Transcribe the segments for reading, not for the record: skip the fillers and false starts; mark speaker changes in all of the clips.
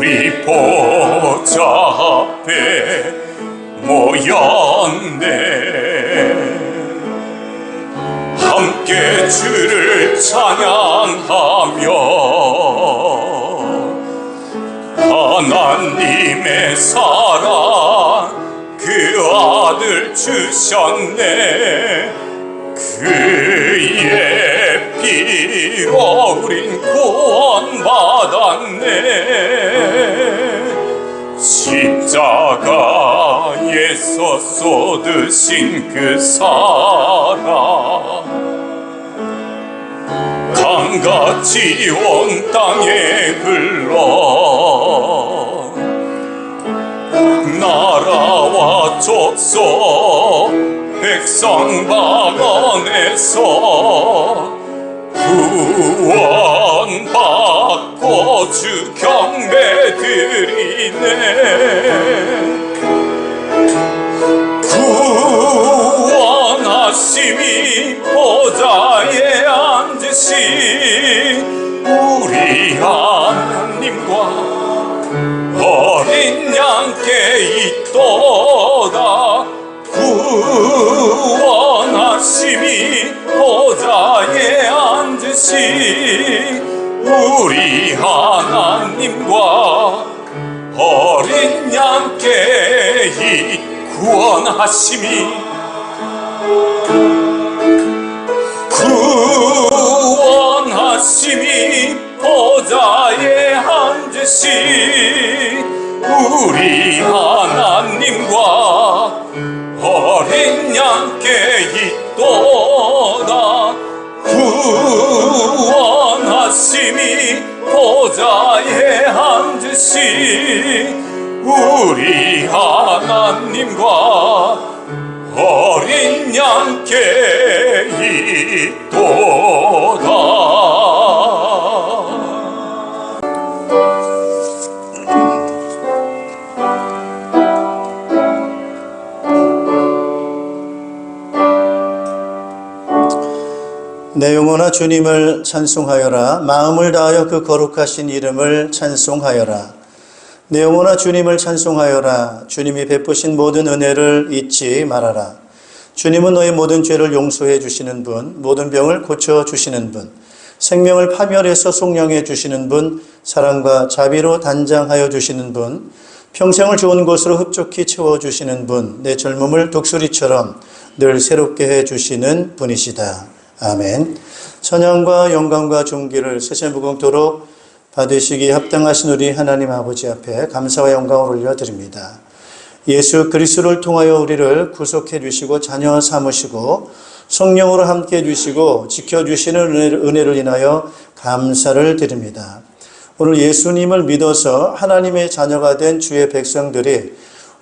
Speaker 1: 우리 보좌 앞에 모였네. 함께 주를 찬양하며 하나님의 사랑 그 아들 주셨네. 그의 피로 우린 구원받았네. 십자가에서 쏟으신 그 사랑 강같이 온 땅에 흘러 나라와 족속 백성 방언에서 구원받고 주 경배 드리네. 구원하심이 보좌에 앉으신 우리 하나님과 어린 양께 있도다. 구원하심이 보좌에 앉으신 우리 하나님과 어린 양께 이 구원하심이 보좌에 앉으신 우리 하나님과 어린 양께 있도다. 구원하심이 보좌에 앉으신 우리 하나님과 어린 양께 있도다.
Speaker 2: 내 영혼아 주님을 찬송하여라. 마음을 다하여 그 거룩하신 이름을 찬송하여라. 내 영혼아 주님을 찬송하여라. 주님이 베푸신 모든 은혜를 잊지 말아라. 주님은 너의 모든 죄를 용서해 주시는 분, 모든 병을 고쳐 주시는 분, 생명을 파멸해서 속량해 주시는 분, 사랑과 자비로 단장하여 주시는 분, 평생을 좋은 것으로 흡족히 채워주시는 분, 내 젊음을 독수리처럼 늘 새롭게 해주시는 분이시다. 아멘. 찬양과 영광과 존귀를 세세무궁토록 받으시기 합당하신 우리 하나님 아버지 앞에 감사와 영광을 올려드립니다. 예수 그리스도를 통하여 우리를 구속해 주시고 자녀 삼으시고 성령으로 함께 해주시고 지켜주시는 은혜를 인하여 감사를 드립니다. 오늘 예수님을 믿어서 하나님의 자녀가 된 주의 백성들이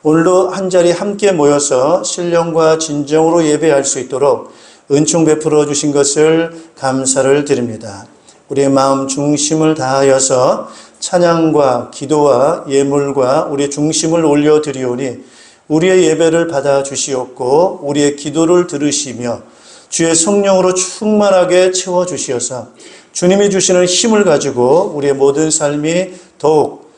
Speaker 2: 오늘도 한자리 함께 모여서 신령과 진정으로 예배할 수 있도록 은총 베풀어 주신 것을 감사를 드립니다. 우리의 마음 중심을 다하여서 찬양과 기도와 예물과 우리의 중심을 올려드리오니 우리의 예배를 받아 주시옵고 우리의 기도를 들으시며 주의 성령으로 충만하게 채워주시어서 주님이 주시는 힘을 가지고 우리의 모든 삶이 더욱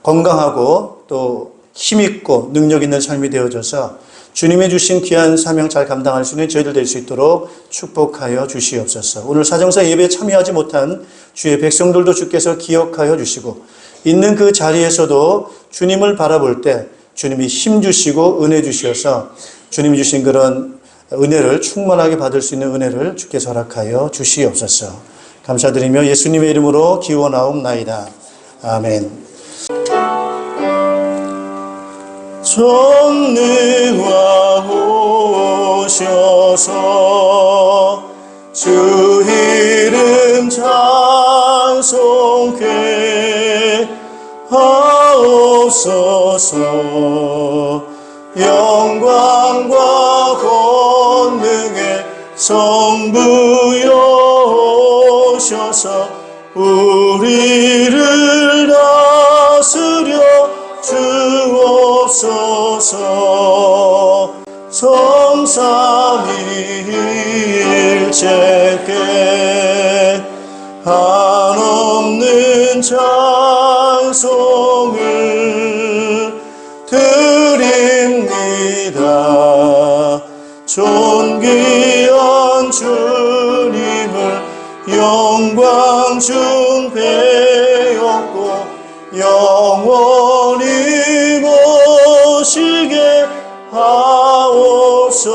Speaker 2: 건강하고 또 힘있고 능력 있는 삶이 되어져서 주님이 주신 귀한 사명 잘 감당할 수 있는 저희들 될 수 있도록 축복하여 주시옵소서. 오늘 사정사 예배에 참여하지 못한 주의 백성들도 주께서 기억하여 주시고 있는 그 자리에서도 주님을 바라볼 때 주님이 힘 주시고 은혜 주시어서 주님이 주신 그런 은혜를 충만하게 받을 수 있는 은혜를 주께서 허락하여 주시옵소서. 감사드리며 예수님의 이름으로 기원하옵나이다. 아멘. 전능하오셔서 주 이름 찬송케 하옵소서. 영광과 권능의 성부여 오셔서 우리를 다스려 주옵소서. 성삼위일체께 한없는 자 찬송을 드립니다. 존귀한 주님을 영광 중배였고 영원히 모시게 하옵소서.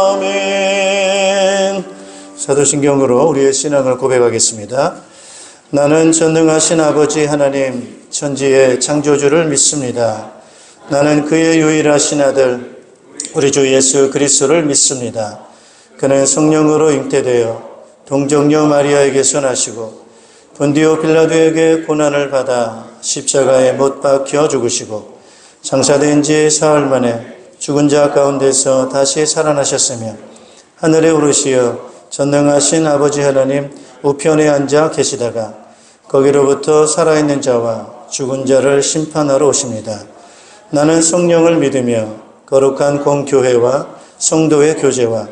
Speaker 2: 아멘. 사도신경으로 우리의 신앙을 고백하겠습니다. 나는 전능하신 아버지 하나님 천지의 창조주를 믿습니다. 나는 그의 유일하신 아들 우리 주 예수 그리스도를 믿습니다. 그는 성령으로 잉태되어 동정녀 마리아에게서 나시고 본디오 빌라도에게 고난을 받아 십자가에 못 박혀 죽으시고 장사된 지 사흘 만에 죽은 자 가운데서 다시 살아나셨으며 하늘에 오르시어 전능하신 아버지 하나님 우편에 앉아 계시다가 거기로부터 살아있는 자와 죽은 자를 심판하러 오십니다. 나는 성령을 믿으며 거룩한 공교회와 성도의 교제와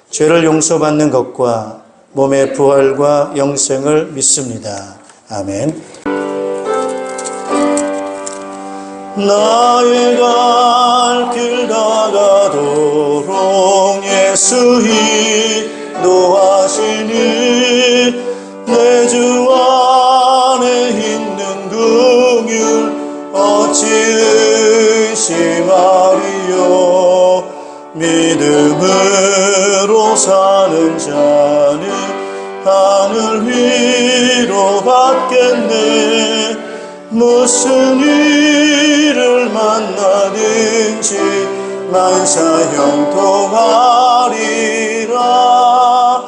Speaker 2: 죄를 용서받는 것과 몸의 부활과 영생을 믿습니다. 아멘. 나의 갈 길 다가도록 예수 인도하시니 내 주 안에 있는 긍휼 어찌 의심하리요. 믿음으로 사는 자는 하늘 위로 받겠네. 무슨 일을 만나든지 만사 형통하리라.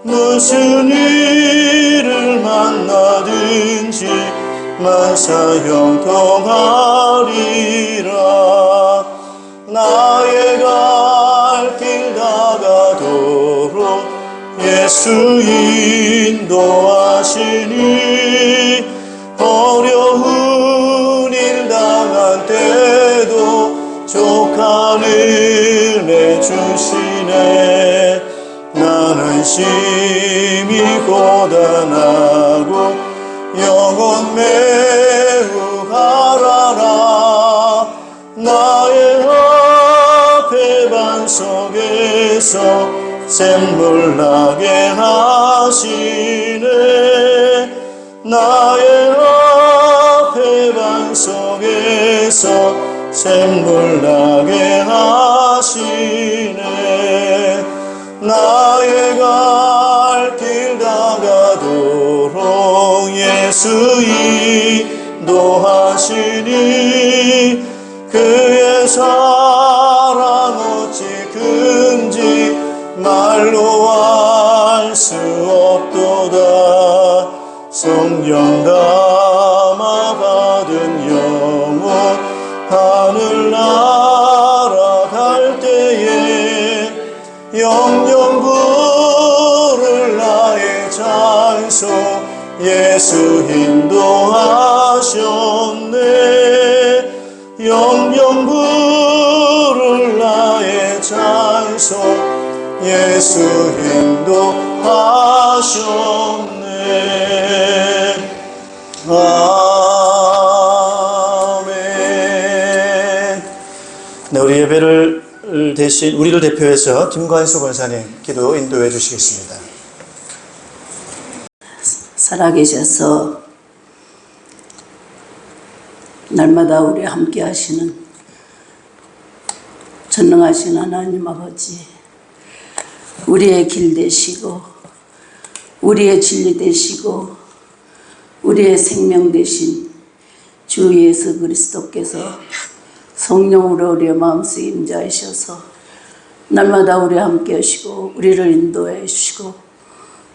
Speaker 2: 무슨 일을 만나든지 만사 형통하리라. 나의 갈 길 다가도록 예수 인도하시니 어려운 일 당한 때도 족한 은혜 주시네. 나는 심히 고단하고 영혼 매우 가라라. 나의 앞에 반석에서 샘물 나게 하시네. 나의 앞에 반석에서 샘물 나게 하시네. 나의 갈 길 다가도록 예수 인도하시니 그의 사랑 어찌 큰지 말로 알 수 없도다. 성령 담아 받은 영혼 하늘 날아갈 때에 영영 부를 나의 찬송 예수 인도하셨네. 영영 부를 나의 찬송 예수 인도하셨네. 아멘. 네, 우리 예배를 대신 우리를 대표해서 김관수 권사님 기도 인도해 주시겠습니다.
Speaker 3: 살아계셔서 날마다 우리 함께 하시는 전능하신 하나님 아버지, 우리의 길 되시고 우리의 진리 되시고 우리의 생명 되신 주 예수 그리스도께서 성령으로 우리의 마음속에 임재하셔서 날마다 우리 함께 하시고 우리를 인도해 주시고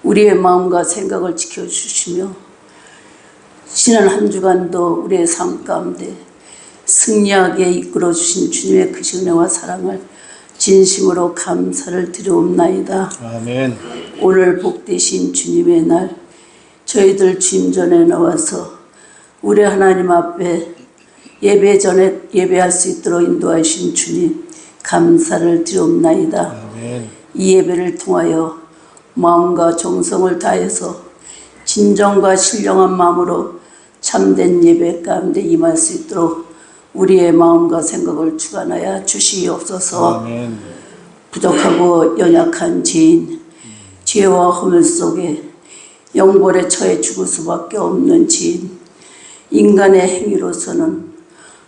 Speaker 3: 우리의 마음과 생각을 지켜주시며 지난 한 주간도 우리의 삶 가운데 승리하게 이끌어주신 주님의 크신 은혜와 사랑을 진심으로 감사를 드리옵나이다.
Speaker 2: 아멘.
Speaker 3: 오늘 복되신 주님의 날 저희들 주님 전에 나와서 우리 하나님 앞에 예배 전에 예배할 수 있도록 인도하신 주님 감사를 드리옵나이다.
Speaker 2: 아멘.
Speaker 3: 이 예배를 통하여 마음과 정성을 다해서 진정과 신령한 마음으로 참된 예배 가운데 임할 수 있도록 우리의 마음과 생각을 주관하여 주시옵소서.
Speaker 2: 아멘.
Speaker 3: 부족하고 연약한 죄인, 죄와 허물 속에 영벌에 처해 죽을 수밖에 없는 죄인, 인간의 행위로서는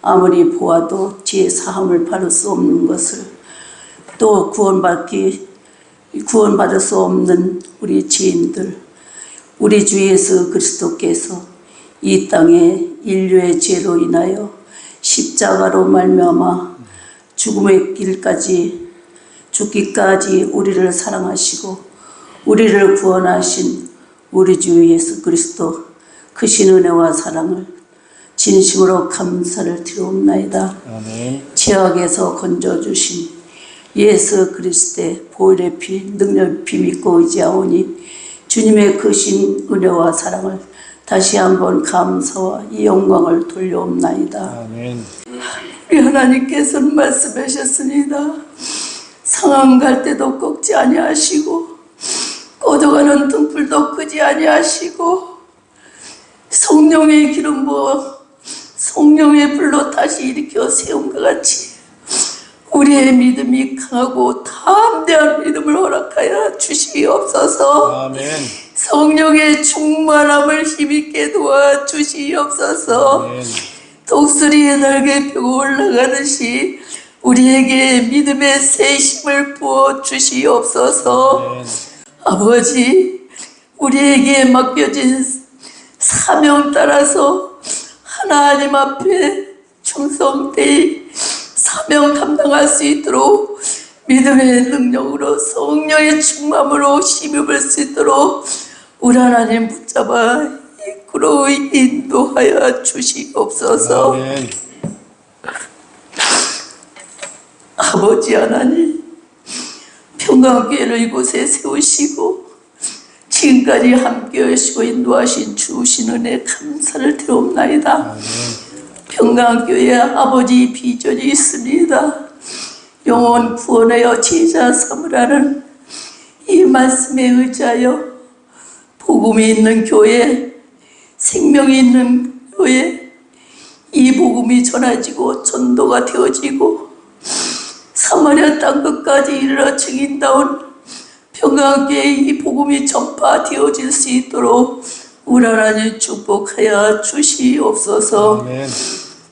Speaker 3: 아무리 보아도 죄 사함을 받을 수 없는 것을, 또 구원받을 수 없는 우리 죄인들, 우리 주 예수 그리스도께서 이 땅에 인류의 죄로 인하여 십자가로 말미암아 죽음의 길까지 죽기까지 우리를 사랑하시고 우리를 구원하신 우리 주 예수 그리스도 크신 은혜와 사랑을 진심으로 감사를 드리옵나이다.
Speaker 2: 아멘.
Speaker 3: 죄악에서 건져주신 예수 그리스도의 보혈의 피, 능력의 피 믿고 의지하오니 주님의 크신 은혜와 사랑을 다시 한번 감사와 이 영광을 돌려옵나이다.
Speaker 2: 아멘.
Speaker 3: 우리 하나님께서는 말씀하셨습니다. 상함 갈 때도 꺾지 아니하시고 꺼져가는 등불도 끄지 아니하시고 성령의 기름 부어 성령의 불로 다시 일으켜 세움과 같이 우리의 믿음이 강하고 담대한 믿음을 허락하여 주시옵소서.
Speaker 2: 아멘.
Speaker 3: 성령의 충만함을 힘있게 도와 주시옵소서.
Speaker 2: 아멘.
Speaker 3: 독수리의 날개 펴고 올라가듯이 우리에게 믿음의 새 힘을 부어 주시옵소서.
Speaker 2: 아멘.
Speaker 3: 아버지, 우리에게 맡겨진 사명 따라서 하나님 앞에 충성되이 사명 감당할 수 있도록 믿음의 능력으로 성령의 충만으로 힘입을 수 있도록 우리 하나님 붙잡아 이끌어 인도하여 주시옵소서.
Speaker 2: 아멘.
Speaker 3: 아버지 하나님, 평강교회를 이곳에 세우시고 지금까지 함께 하시고 인도하신 주신 은혜 감사를 드리옵나이다.
Speaker 2: 아멘.
Speaker 3: 평강교회에 아버지 비전이 있습니다. 영혼 구원하여 제자 삼으라는 이 말씀에 의지하여 복음이 있는 교회, 생명이 있는 교회, 이 복음이 전해지고 전도가 되어지고 사마리아 땅 끝까지 이르러 증인다운 평강교회에 이 복음이 전파되어질 수 있도록 우리 하나님 축복하여 주시옵소서.
Speaker 2: 아멘.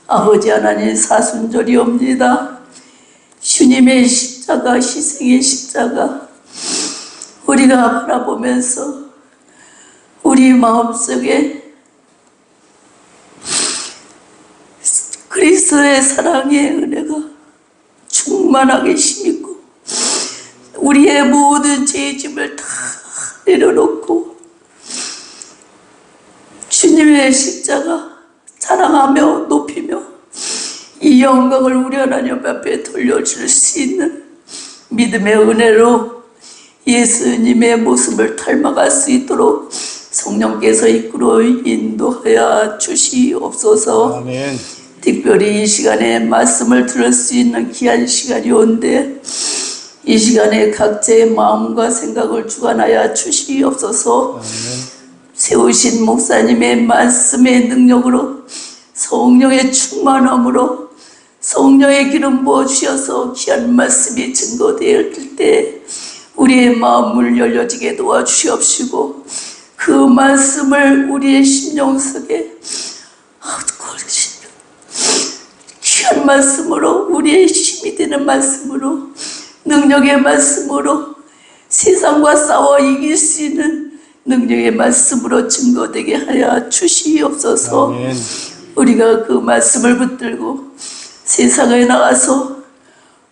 Speaker 3: 아버지 하나님 사순절이옵니다. 주님의 십자가, 희생의 십자가 우리가 바라보면서 우리 마음속에 그리스도의 사랑의 은혜가 충만하게 힘있고 우리의 모든 죄의 짐을 다 내려놓고 주님의 십자가 사랑하며 높이며 이 영광을 우리 하나님 앞에 돌려줄 수 있는 믿음의 은혜로 예수님의 모습을 닮아갈 수 있도록 성령께서 이끌어 인도하여 주시옵소서.
Speaker 2: 아멘.
Speaker 3: 특별히 이 시간에 말씀을 들을 수 있는 귀한 시간이 온데 이 시간에 각자의 마음과 생각을 주관하여 주시옵소서.
Speaker 2: 아멘.
Speaker 3: 세우신 목사님의 말씀의 능력으로 성령의 충만함으로 성령의 기름 부어주셔서 귀한 말씀이 증거되었을 때 우리의 마음을 열려지게 도와주시옵시고 그 말씀을 우리의 심령 속에 귀한 말씀으로 우리의 힘이 되는 말씀으로 능력의 말씀으로 세상과 싸워 이길 수 있는 능력의 말씀으로 증거되게 하여 주시옵소서.
Speaker 2: 아멘.
Speaker 3: 우리가 그 말씀을 붙들고 세상에 나가서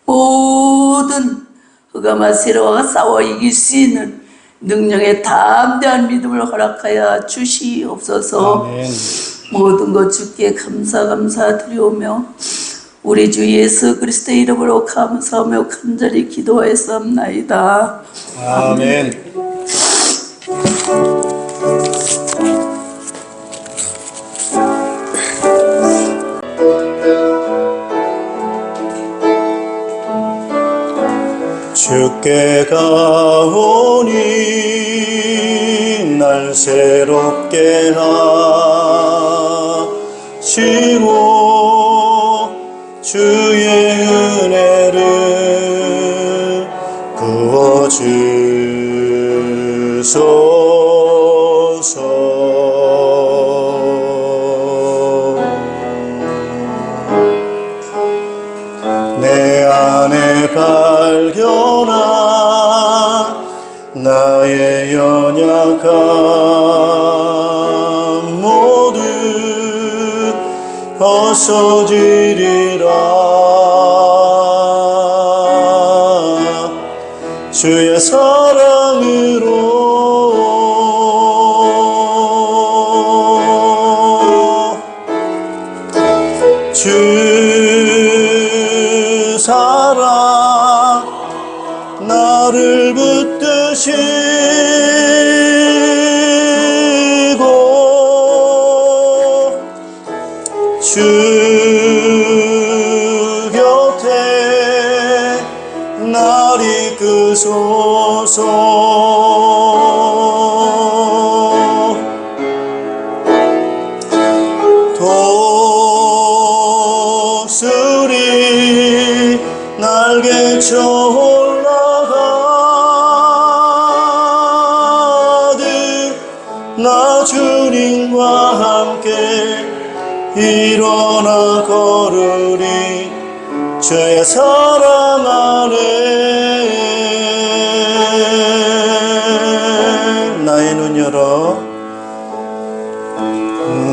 Speaker 3: 모든 흑암과 세력과 싸워 이길 수 있는 능력의 담대한 믿음을 허락하여 주시옵소서.
Speaker 2: 아멘.
Speaker 3: 모든 것 주께 감사드리오며 우리 주 예수 그리스도의 이름으로 감사하며 간절히 기도하였사옵나이다.
Speaker 2: 아멘. 주께 가오니 날 새롭게 하시고 주의 은혜를 부어주소서. 내 안에 발견한 나의 연약함 모두 벗어지리라. 주의 사랑으로 주 사랑 나를 붙드시고 주 곁에 날 이끄소서. 독수리 날개쳐 올라가듯 나 주님과 함께 일어나 걸으리. 주의 사랑 안에 나의 눈 열어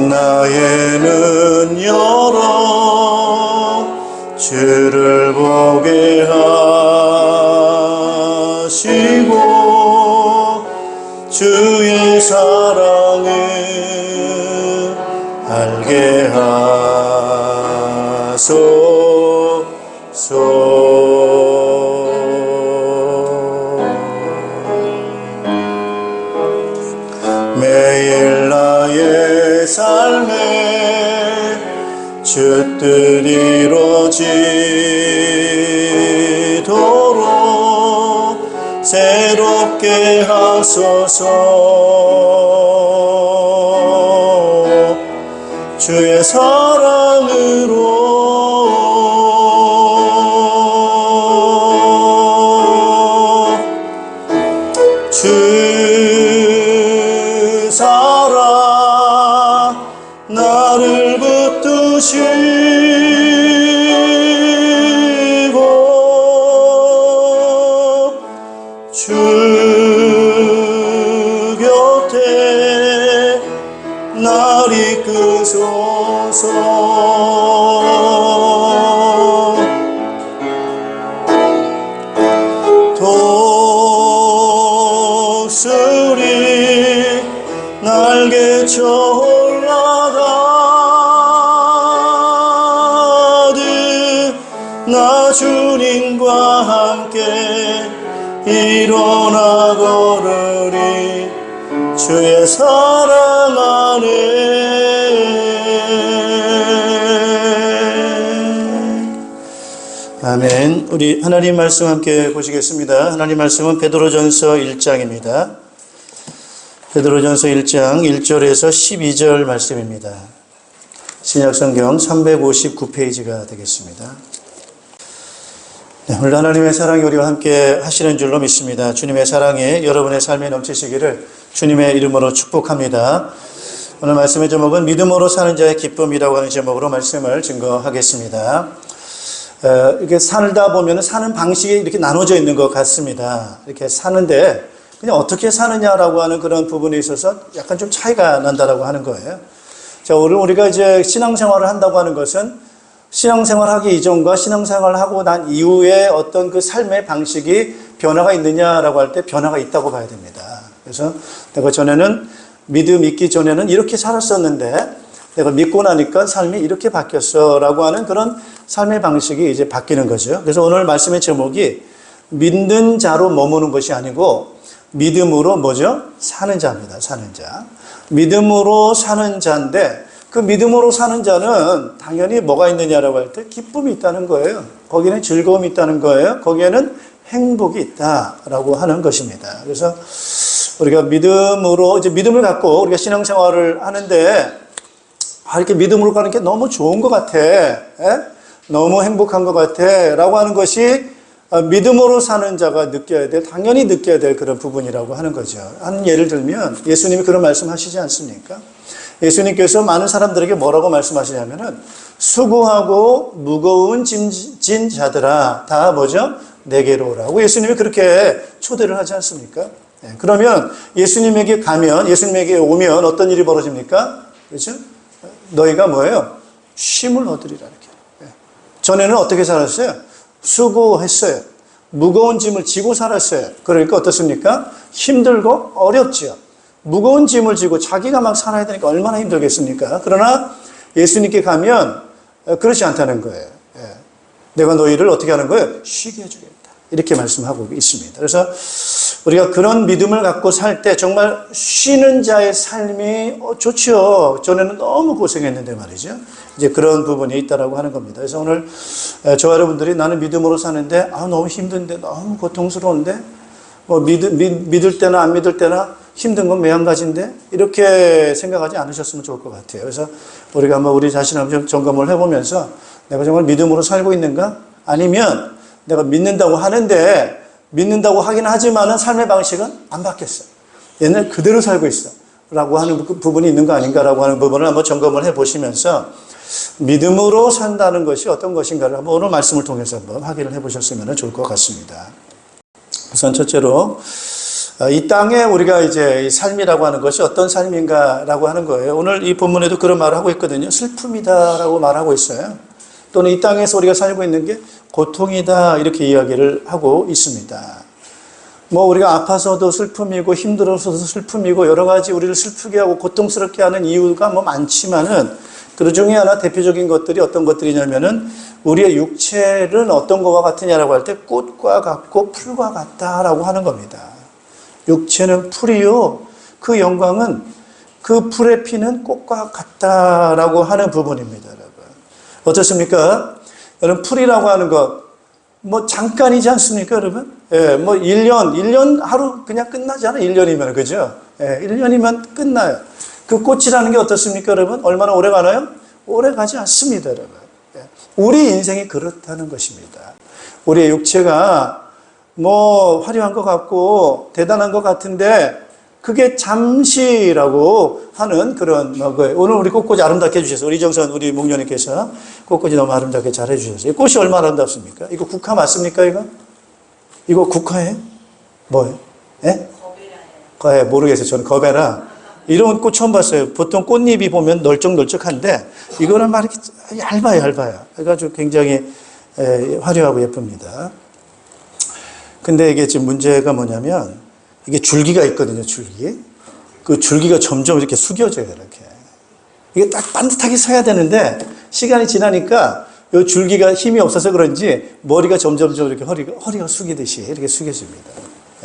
Speaker 2: 나의 눈 열어 주를 보게 하시고 주의 사랑을 알게 하소서. 매일 나의 삶에 주 뜻 이루어지도록 새롭게 하소서. 주의 사랑으로 주 사랑 나를 붙드시고 주 곁에 날 이끄소서. 독수리 날개쳐 올라가듯 나 주님과 함께 일어나 걸으리. 주의 사랑 안에. 아멘. 우리 하나님 말씀 함께 보시겠습니다. 하나님 말씀은 베드로전서 1장입니다. 베드로전서 1장 1절에서 12절 말씀입니다. 신약성경 359페이지가 되겠습니다. 네, 오늘 하나님의 사랑이 우리와 함께 하시는 줄로 믿습니다. 주님의 사랑이 여러분의 삶에 넘치시기를 주님의 이름으로 축복합니다. 오늘 말씀의 제목은 믿음으로 사는 자의 기쁨이라고 하는 제목으로 말씀을 증거하겠습니다. 이렇게 살다 보면 사는 방식이 이렇게 나눠져 있는 것 같습니다. 이렇게 사는데 그냥 어떻게 사느냐라고 하는 그런 부분에 있어서 약간 좀 차이가 난다라고 하는 거예요. 자, 오늘 우리가 이제 신앙생활을 한다고 하는 것은 신앙생활하기 이전과 신앙생활하고 난 이후에 어떤 그 삶의 방식이 변화가 있느냐라고 할 때 변화가 있다고 봐야 됩니다. 그래서 내가 전에는 믿기 전에는 이렇게 살았었는데 내가 믿고 나니까 삶이 이렇게 바뀌었어라고 하는 그런 삶의 방식이 이제 바뀌는 거죠. 그래서 오늘 말씀의 제목이 믿는 자로 머무는 것이 아니고 믿음으로 뭐죠? 사는 자입니다. 사는 자. 믿음으로 사는 자인데 그 믿음으로 사는 자는 당연히 뭐가 있느냐라고 할 때 기쁨이 있다는 거예요. 거기는 즐거움이 있다는 거예요. 거기에는 행복이 있다라고 하는 것입니다. 그래서 우리가 믿음으로, 이제 믿음을 갖고 우리가 신앙생활을 하는데, 이렇게 믿음으로 가는 게 너무 좋은 것 같아. 너무 행복한 것 같아. 라고 하는 것이 믿음으로 사는 자가 느껴야 될, 당연히 느껴야 될 그런 부분이라고 하는 거죠. 한 예를 들면 예수님이 그런 말씀 하시지 않습니까? 예수님께서 많은 사람들에게 뭐라고 말씀하시냐면은 수고하고 무거운 짐진 자들아 다 뭐죠? 내게로 오라고 예수님이 그렇게 초대를 하지 않습니까? 그러면 예수님에게 가면, 예수님에게 오면 어떤 일이 벌어집니까? 그렇죠? 너희가 뭐예요? 쉼을 얻으리라 이렇게. 전에는 어떻게 살았어요? 수고했어요. 무거운 짐을 지고 살았어요. 그러니까 어떻습니까? 힘들고 어렵죠. 무거운 짐을 지고 자기가 막 살아야 되니까 얼마나 힘들겠습니까? 그러나 예수님께 가면 그렇지 않다는 거예요. 내가 너희를 어떻게 하는 거예요? 쉬게 해주겠다. 이렇게 말씀하고 있습니다. 그래서 우리가 그런 믿음을 갖고 살 때 정말 쉬는 자의 삶이 좋죠. 전에는 너무 고생했는데 말이죠. 이제 그런 부분이 있다라고 하는 겁니다. 그래서 오늘 저와 여러분들이 나는 믿음으로 사는데 너무 힘든데 너무 고통스러운데 뭐 믿을 때나 안 믿을 때나 힘든 건 매한가지인데 이렇게 생각하지 않으셨으면 좋을 것 같아요. 그래서 우리가 한번 우리 자신을 좀 점검을 해보면서 내가 정말 믿음으로 살고 있는가? 아니면 내가 믿는다고 하는데 믿는다고 하긴 하지만은 삶의 방식은 안 바뀌었어. 옛날 그대로 살고 있어. 라고 하는 부분이 있는 거 아닌가라고 하는 부분을 한번 점검을 해 보시면서 믿음으로 산다는 것이 어떤 것인가를 한번 오늘 말씀을 통해서 한번 확인을 해 보셨으면 좋을 것 같습니다. 우선 첫째로 이 땅에 우리가 이제 삶이라고 하는 것이 어떤 삶인가라고 하는 거예요. 오늘 이 본문에도 그런 말을 하고 있거든요. 슬픔이다라고 말하고 있어요. 또는 이 땅에서 우리가 살고 있는 게 고통이다 이렇게 이야기를 하고 있습니다. 뭐 우리가 아파서도 슬픔이고 힘들어서도 슬픔이고 여러 가지 우리를 슬프게 하고 고통스럽게 하는 이유가 뭐 많지만은 그 중에 하나 대표적인 것들이 어떤 것들이냐면은 우리의 육체는 어떤 것과 같으냐라고 할 때 꽃과 같고 풀과 같다라고 하는 겁니다. 육체는 풀이요. 그 영광은 그 풀에 피는 꽃과 같다라고 하는 부분입니다. 여러분. 어떻습니까? 여러분 풀이라고 하는 것 뭐 잠깐이지 않습니까, 여러분? 예, 뭐 1년 하루 그냥 끝나잖아요. 1년이면 그죠? 예, 1년이면 끝나요. 그 꽃이라는 게 어떻습니까, 여러분? 얼마나 오래 가나요? 오래 가지 않습니다, 여러분. 예, 우리 인생이 그렇다는 것입니다. 우리의 육체가 뭐 화려한 것 같고 대단한 것 같은데 그게 잠시라고 하는 그런 거예요. 오늘 우리 꽃꽂이 아름답게 해주셔서 우리 이정선 우리 목녀님께서 꽃꽂이 너무 아름답게 잘 해주셨어요. 꽃이 얼마나 아름답습니까? 이거 국화 맞습니까, 이거? 이거 국화예요? 뭐예요? 예? 거베라예요. 모르겠어요. 저는 거베라. 이런 꽃 처음 봤어요. 보통 꽃잎이 보면 널쩍널쩍한데 이거는 막 이렇게 얇아요. 그래가지고 굉장히 화려하고 예쁩니다. 근데 이게 지금 문제가 뭐냐면 이게 줄기가 있거든요, 줄기. 그 줄기가 점점 이렇게 숙여져요, 이렇게. 이게 딱 반듯하게 서야 되는데, 시간이 지나니까 이 줄기가 힘이 없어서 그런지 머리가 점점 이렇게 허리가 숙이듯이 이렇게 숙여집니다.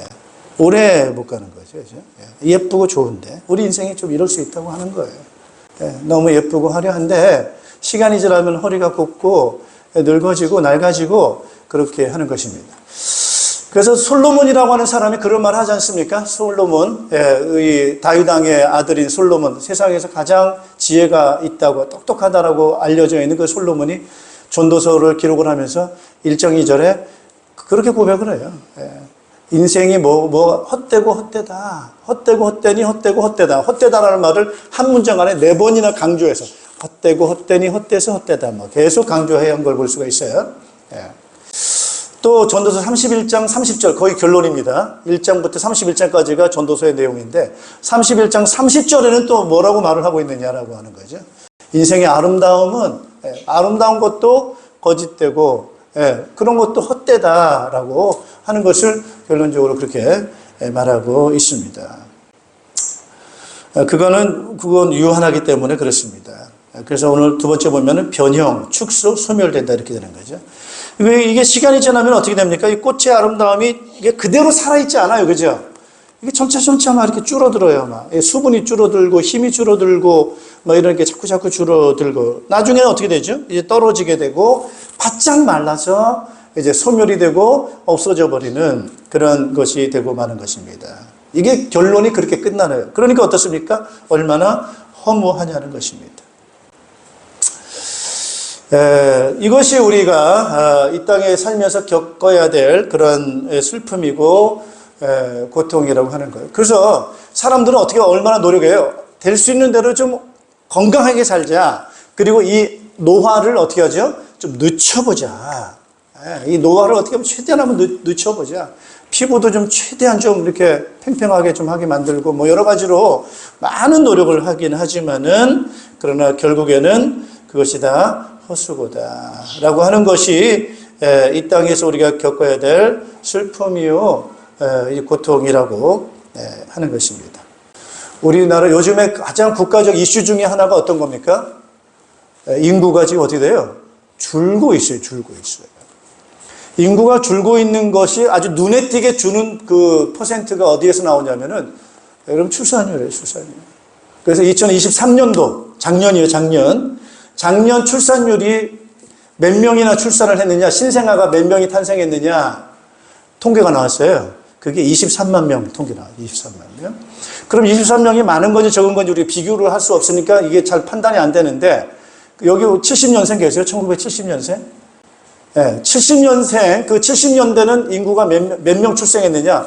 Speaker 2: 예. 오래 못 가는 거죠, 그죠? 예. 예쁘고 좋은데, 우리 인생이 좀 이럴 수 있다고 하는 거예요. 예. 너무 예쁘고 화려한데, 시간이 지나면 허리가 굽고, 늙어지고, 낡아지고, 그렇게 하는 것입니다. 그래서 솔로몬이라고 하는 사람이 그런 말을 하지 않습니까? 솔로몬, 이 다윗 왕의 아들인 솔로몬, 세상에서 가장 지혜가 있다고 똑똑하다라고 알려져 있는 그 솔로몬이 전도서를 기록을 하면서 1장 2절에 그렇게 고백을 해요. 인생이 헛되고 헛되다. 헛되고 헛되니 헛되고 헛되다. 헛되다라는 말을 한 문장 안에 4번이나 강조해서 헛되고 헛되니 헛되서 헛되다. 계속 강조해야 한 걸 볼 수가 있어요. 또 전도서 31장 30절 거의 결론입니다. 1장부터 31장까지가 전도서의 내용인데 31장 30절에는 또 뭐라고 말을 하고 있느냐라고 하는 거죠. 인생의 아름다움은 아름다운 것도 거짓되고 그런 것도 헛되다라고 하는 것을 결론적으로 그렇게 말하고 있습니다. 그건 유한하기 때문에 그렇습니다. 그래서 오늘 두 번째 보면은 변형, 축소, 소멸된다 이렇게 되는 거죠. 이게 시간이 지나면 어떻게 됩니까? 이 꽃의 아름다움이 이게 그대로 살아있지 않아요. 그죠? 이게 점차 막 이렇게 줄어들어요. 막. 수분이 줄어들고, 힘이 줄어들고, 이런 게 자꾸 줄어들고. 나중에는 어떻게 되죠? 이제 떨어지게 되고, 바짝 말라서 이제 소멸이 되고, 없어져 버리는 그런 것이 되고 마는 것입니다. 이게 결론이 그렇게 끝나네요. 그러니까 어떻습니까? 얼마나 허무하냐는 것입니다. 이것이 우리가 이 땅에 살면서 겪어야 될 그런 슬픔이고 고통이라고 하는 거예요. 그래서 사람들은 어떻게 얼마나 노력해요? 될 수 있는 대로 좀 건강하게 살자. 그리고 이 노화를 어떻게 하죠? 좀 늦춰보자. 이 노화를 어떻게 하면 최대한 한번 늦춰보자. 피부도 좀 최대한 좀 이렇게 팽팽하게 좀 하게 만들고 뭐 여러 가지로 많은 노력을 하긴 하지만은 그러나 결국에는 그것이 다 헛수고다라고 하는 것이 이 땅에서 우리가 겪어야 될 슬픔이요 고통이라고 하는 것입니다. 우리나라 요즘에 가장 국가적 이슈 중에 하나가 어떤 겁니까? 인구가 지금 어떻게 돼요? 줄고 있어요. 인구가 줄고 있는 것이 아주 눈에 띄게 주는 그 퍼센트가 어디에서 나오냐면은 여러분 출산율이에요. 그래서 2023년도 작년이에요. 작년 출산율이 몇 명이나 출산을 했느냐, 신생아가 몇 명이 탄생했느냐 통계가 나왔어요. 그게 23만 명 통계 나와요. 23만 명. 그럼 23명이 많은 건지 적은 건지 우리가 비교를 할 수 없으니까 이게 잘 판단이 안 되는데 여기 70년생 계세요? 1970년생? 네, 70년생, 그 70년대는 인구가 몇 명 출생했느냐?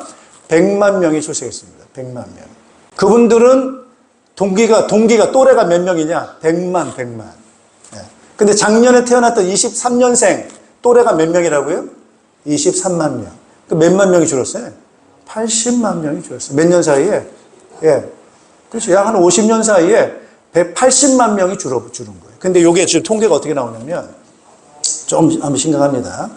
Speaker 2: 100만 명이 출생했습니다. 100만 명. 그분들은 동기가 또래가 몇 명이냐? 100만. 네. 근데 작년에 태어났던 23년생 또래가 몇 명이라고요? 23만 명. 그 몇만 명이 줄었어요? 80만 명이 줄었어요. 몇 년 사이에? 예. 그렇죠. 약 한 50년 사이에 180만 명이 줄은 거예요. 근데 이게 지금 통계가 어떻게 나오냐면 좀 한번 심각합니다.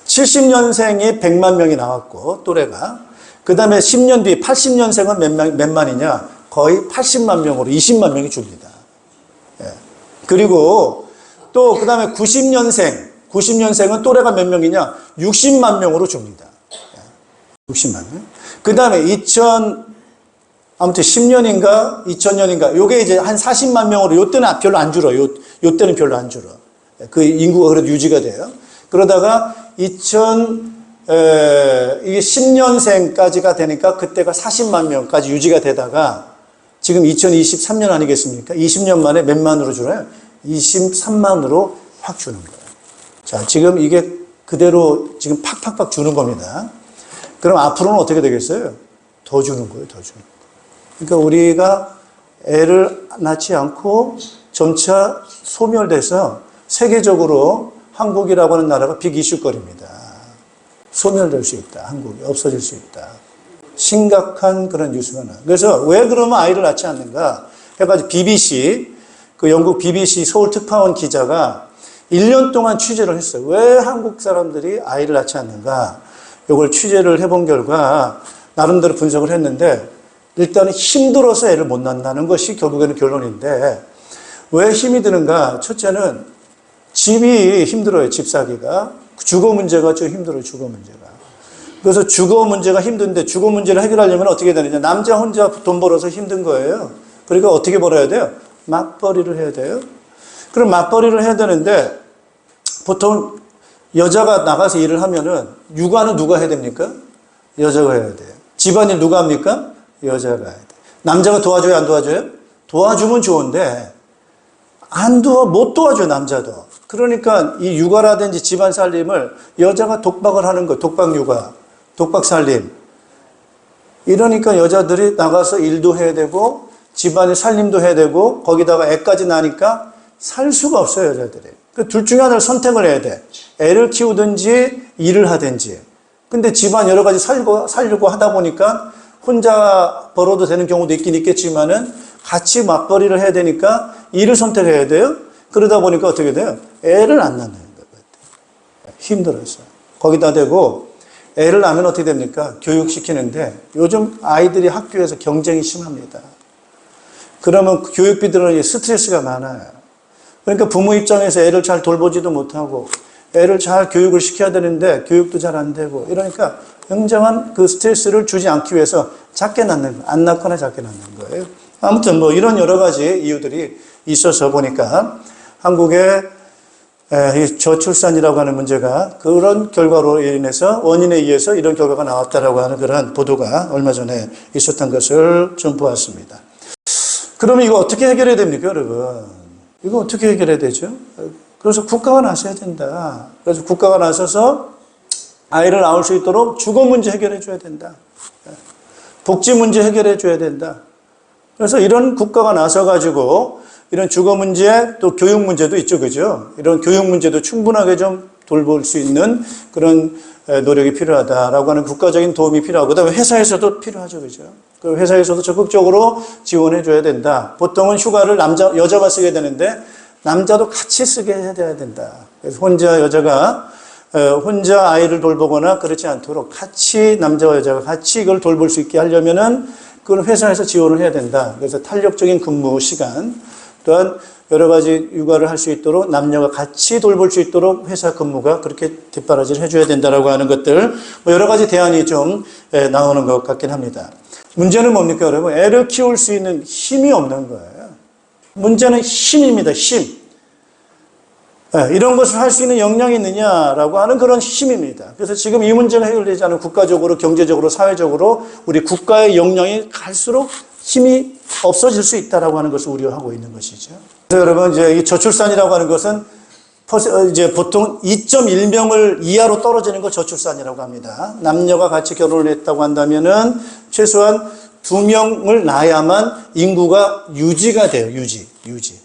Speaker 2: 70년생이 100만 명이 나왔고 또래가 그 다음에 10년 뒤 80년생은 몇 만이냐? 거의 80만 명으로 20만 명이 줍니다. 예. 그리고 또 그 다음에 90년생은 또래가 몇 명이냐? 60만 명으로 줍니다. 60만 명. 그 다음에 아무튼 10년인가 2000년인가 요게 이제 한 40만 명으로 요때는 별로 안 줄어. 요때는 별로 안 줄어. 그 인구가 그래도 유지가 돼요. 그러다가 이게 10년생까지가 되니까 그때가 40만 명까지 유지가 되다가 지금 2023년 아니겠습니까? 20년 만에 몇 만으로 줄어요? 23만으로 확 주는 거예요. 자, 지금 이게 그대로 지금 팍팍팍 주는 겁니다. 그럼 앞으로는 어떻게 되겠어요? 더 주는 거예요, 더 주는 거예요. 그러니까 우리가 애를 낳지 않고 점차 소멸돼서 세계적으로 한국이라고 하는 나라가 빅 이슈거리입니다. 소멸될 수 있다. 한국이 없어질 수 있다. 심각한 그런 뉴스가 나와요. 그래서 왜 그러면 아이를 낳지 않는가 해가지고 그 영국 BBC 서울 특파원 기자가 1년 동안 취재를 했어요. 왜 한국 사람들이 아이를 낳지 않는가? 이걸 취재를 해본 결과 나름대로 분석을 했는데 일단은 힘들어서 애를 못 낳는다는 것이 결국에는 결론인데 왜 힘이 드는가? 첫째는 집이 힘들어요. 집 사기가. 주거 문제가 좀 힘들어요. 주거 문제가. 그래서 주거 문제가 힘든데 주거 문제를 해결하려면 어떻게 되느냐. 남자 혼자 돈 벌어서 힘든 거예요. 그러니까 어떻게 벌어야 돼요? 맞벌이를 해야 돼요. 그럼 맞벌이를 해야 되는데 보통 여자가 나가서 일을 하면은 육아는 누가 해야 됩니까? 여자가 해야 돼요. 집안일 누가 합니까? 여자가 해야 돼요. 남자가 도와줘요? 안 도와줘요? 도와주면 좋은데 못 도와줘요. 남자도. 그러니까 이 육아라든지 집안 살림을 여자가 독박을 하는 거예요. 독박 육아, 독박 살림. 이러니까 여자들이 나가서 일도 해야 되고 집안의 살림도 해야 되고 거기다가 애까지 나니까 살 수가 없어요. 여자들이. 그 둘 중에 하나를 선택을 해야 돼. 애를 키우든지 일을 하든지. 근데 집안 여러 가지 살려고 하다 보니까 혼자 벌어도 되는 경우도 있긴 있겠지만은 같이 맞벌이를 해야 되니까 일을 선택해야 돼요. 그러다 보니까 어떻게 돼요? 애를 안 낳는 거예요. 힘들어서. 거기다 대고 애를 낳으면 어떻게 됩니까? 교육시키는데 요즘 아이들이 학교에서 경쟁이 심합니다. 그러면 교육비들은 스트레스가 많아요. 그러니까 부모 입장에서 애를 잘 돌보지도 못하고 애를 잘 교육을 시켜야 되는데 교육도 잘 안 되고 이러니까 굉장한 그 스트레스를 주지 않기 위해서 작게 낳는 거예요. 안 낳거나 작게 낳는 거예요. 아무튼 뭐 이런 여러 가지 이유들이 있어서 보니까 한국의 이 저출산이라고 하는 문제가 그런 결과로 인해서 원인에 의해서 이런 결과가 나왔다라고 하는 그런 보도가 얼마 전에 있었던 것을 좀 보았습니다. 그러면 이거 어떻게 해결해야 됩니까, 여러분? 이거 어떻게 해결해야 되죠? 그래서 국가가 나서야 된다. 그래서 국가가 나서서 아이를 낳을 수 있도록 주거 문제 해결해 줘야 된다. 복지 문제 해결해 줘야 된다. 그래서 이런 국가가 나서가지고 이런 주거 문제 또 교육 문제도 있죠. 그죠? 이런 교육 문제도 충분하게 좀 돌볼 수 있는 그런 노력이 필요하다라고 하는 국가적인 도움이 필요하고, 그다음에 회사에서도 필요하죠. 그죠? 그 회사에서도 적극적으로 지원해 줘야 된다. 보통은 휴가를 여자가 쓰게 되는데 남자도 같이 쓰게 해야 된다. 그래서 여자가 혼자 아이를 돌보거나 그렇지 않도록 같이 남자와 여자가 같이 이걸 돌볼 수 있게 하려면은 그걸 회사에서 지원을 해야 된다. 그래서 탄력적인 근무 시간, 또한 여러 가지 육아를 할 수 있도록 남녀가 같이 돌볼 수 있도록 회사 근무가 그렇게 뒷바라지를 해줘야 된다라고 하는 것들, 뭐 여러 가지 대안이 좀 나오는 것 같긴 합니다. 문제는 뭡니까, 여러분? 애를 키울 수 있는 힘이 없는 거예요. 문제는 힘입니다, 힘. 이런 것을 할 수 있는 역량이 있느냐라고 하는 그런 힘입니다. 그래서 지금 이 문제가 해결되지 않은 국가적으로, 경제적으로, 사회적으로 우리 국가의 역량이 갈수록 힘이 없어질 수 있다라고 하는 것을 우려하고 있는 것이죠. 그래서 여러분, 이제 이 저출산이라고 하는 것은 이제 보통 2.1명을 이하로 떨어지는 걸 저출산이라고 합니다. 남녀가 같이 결혼을 했다고 한다면은 최소한 2명을 낳아야만 인구가 유지가 돼요. 유지.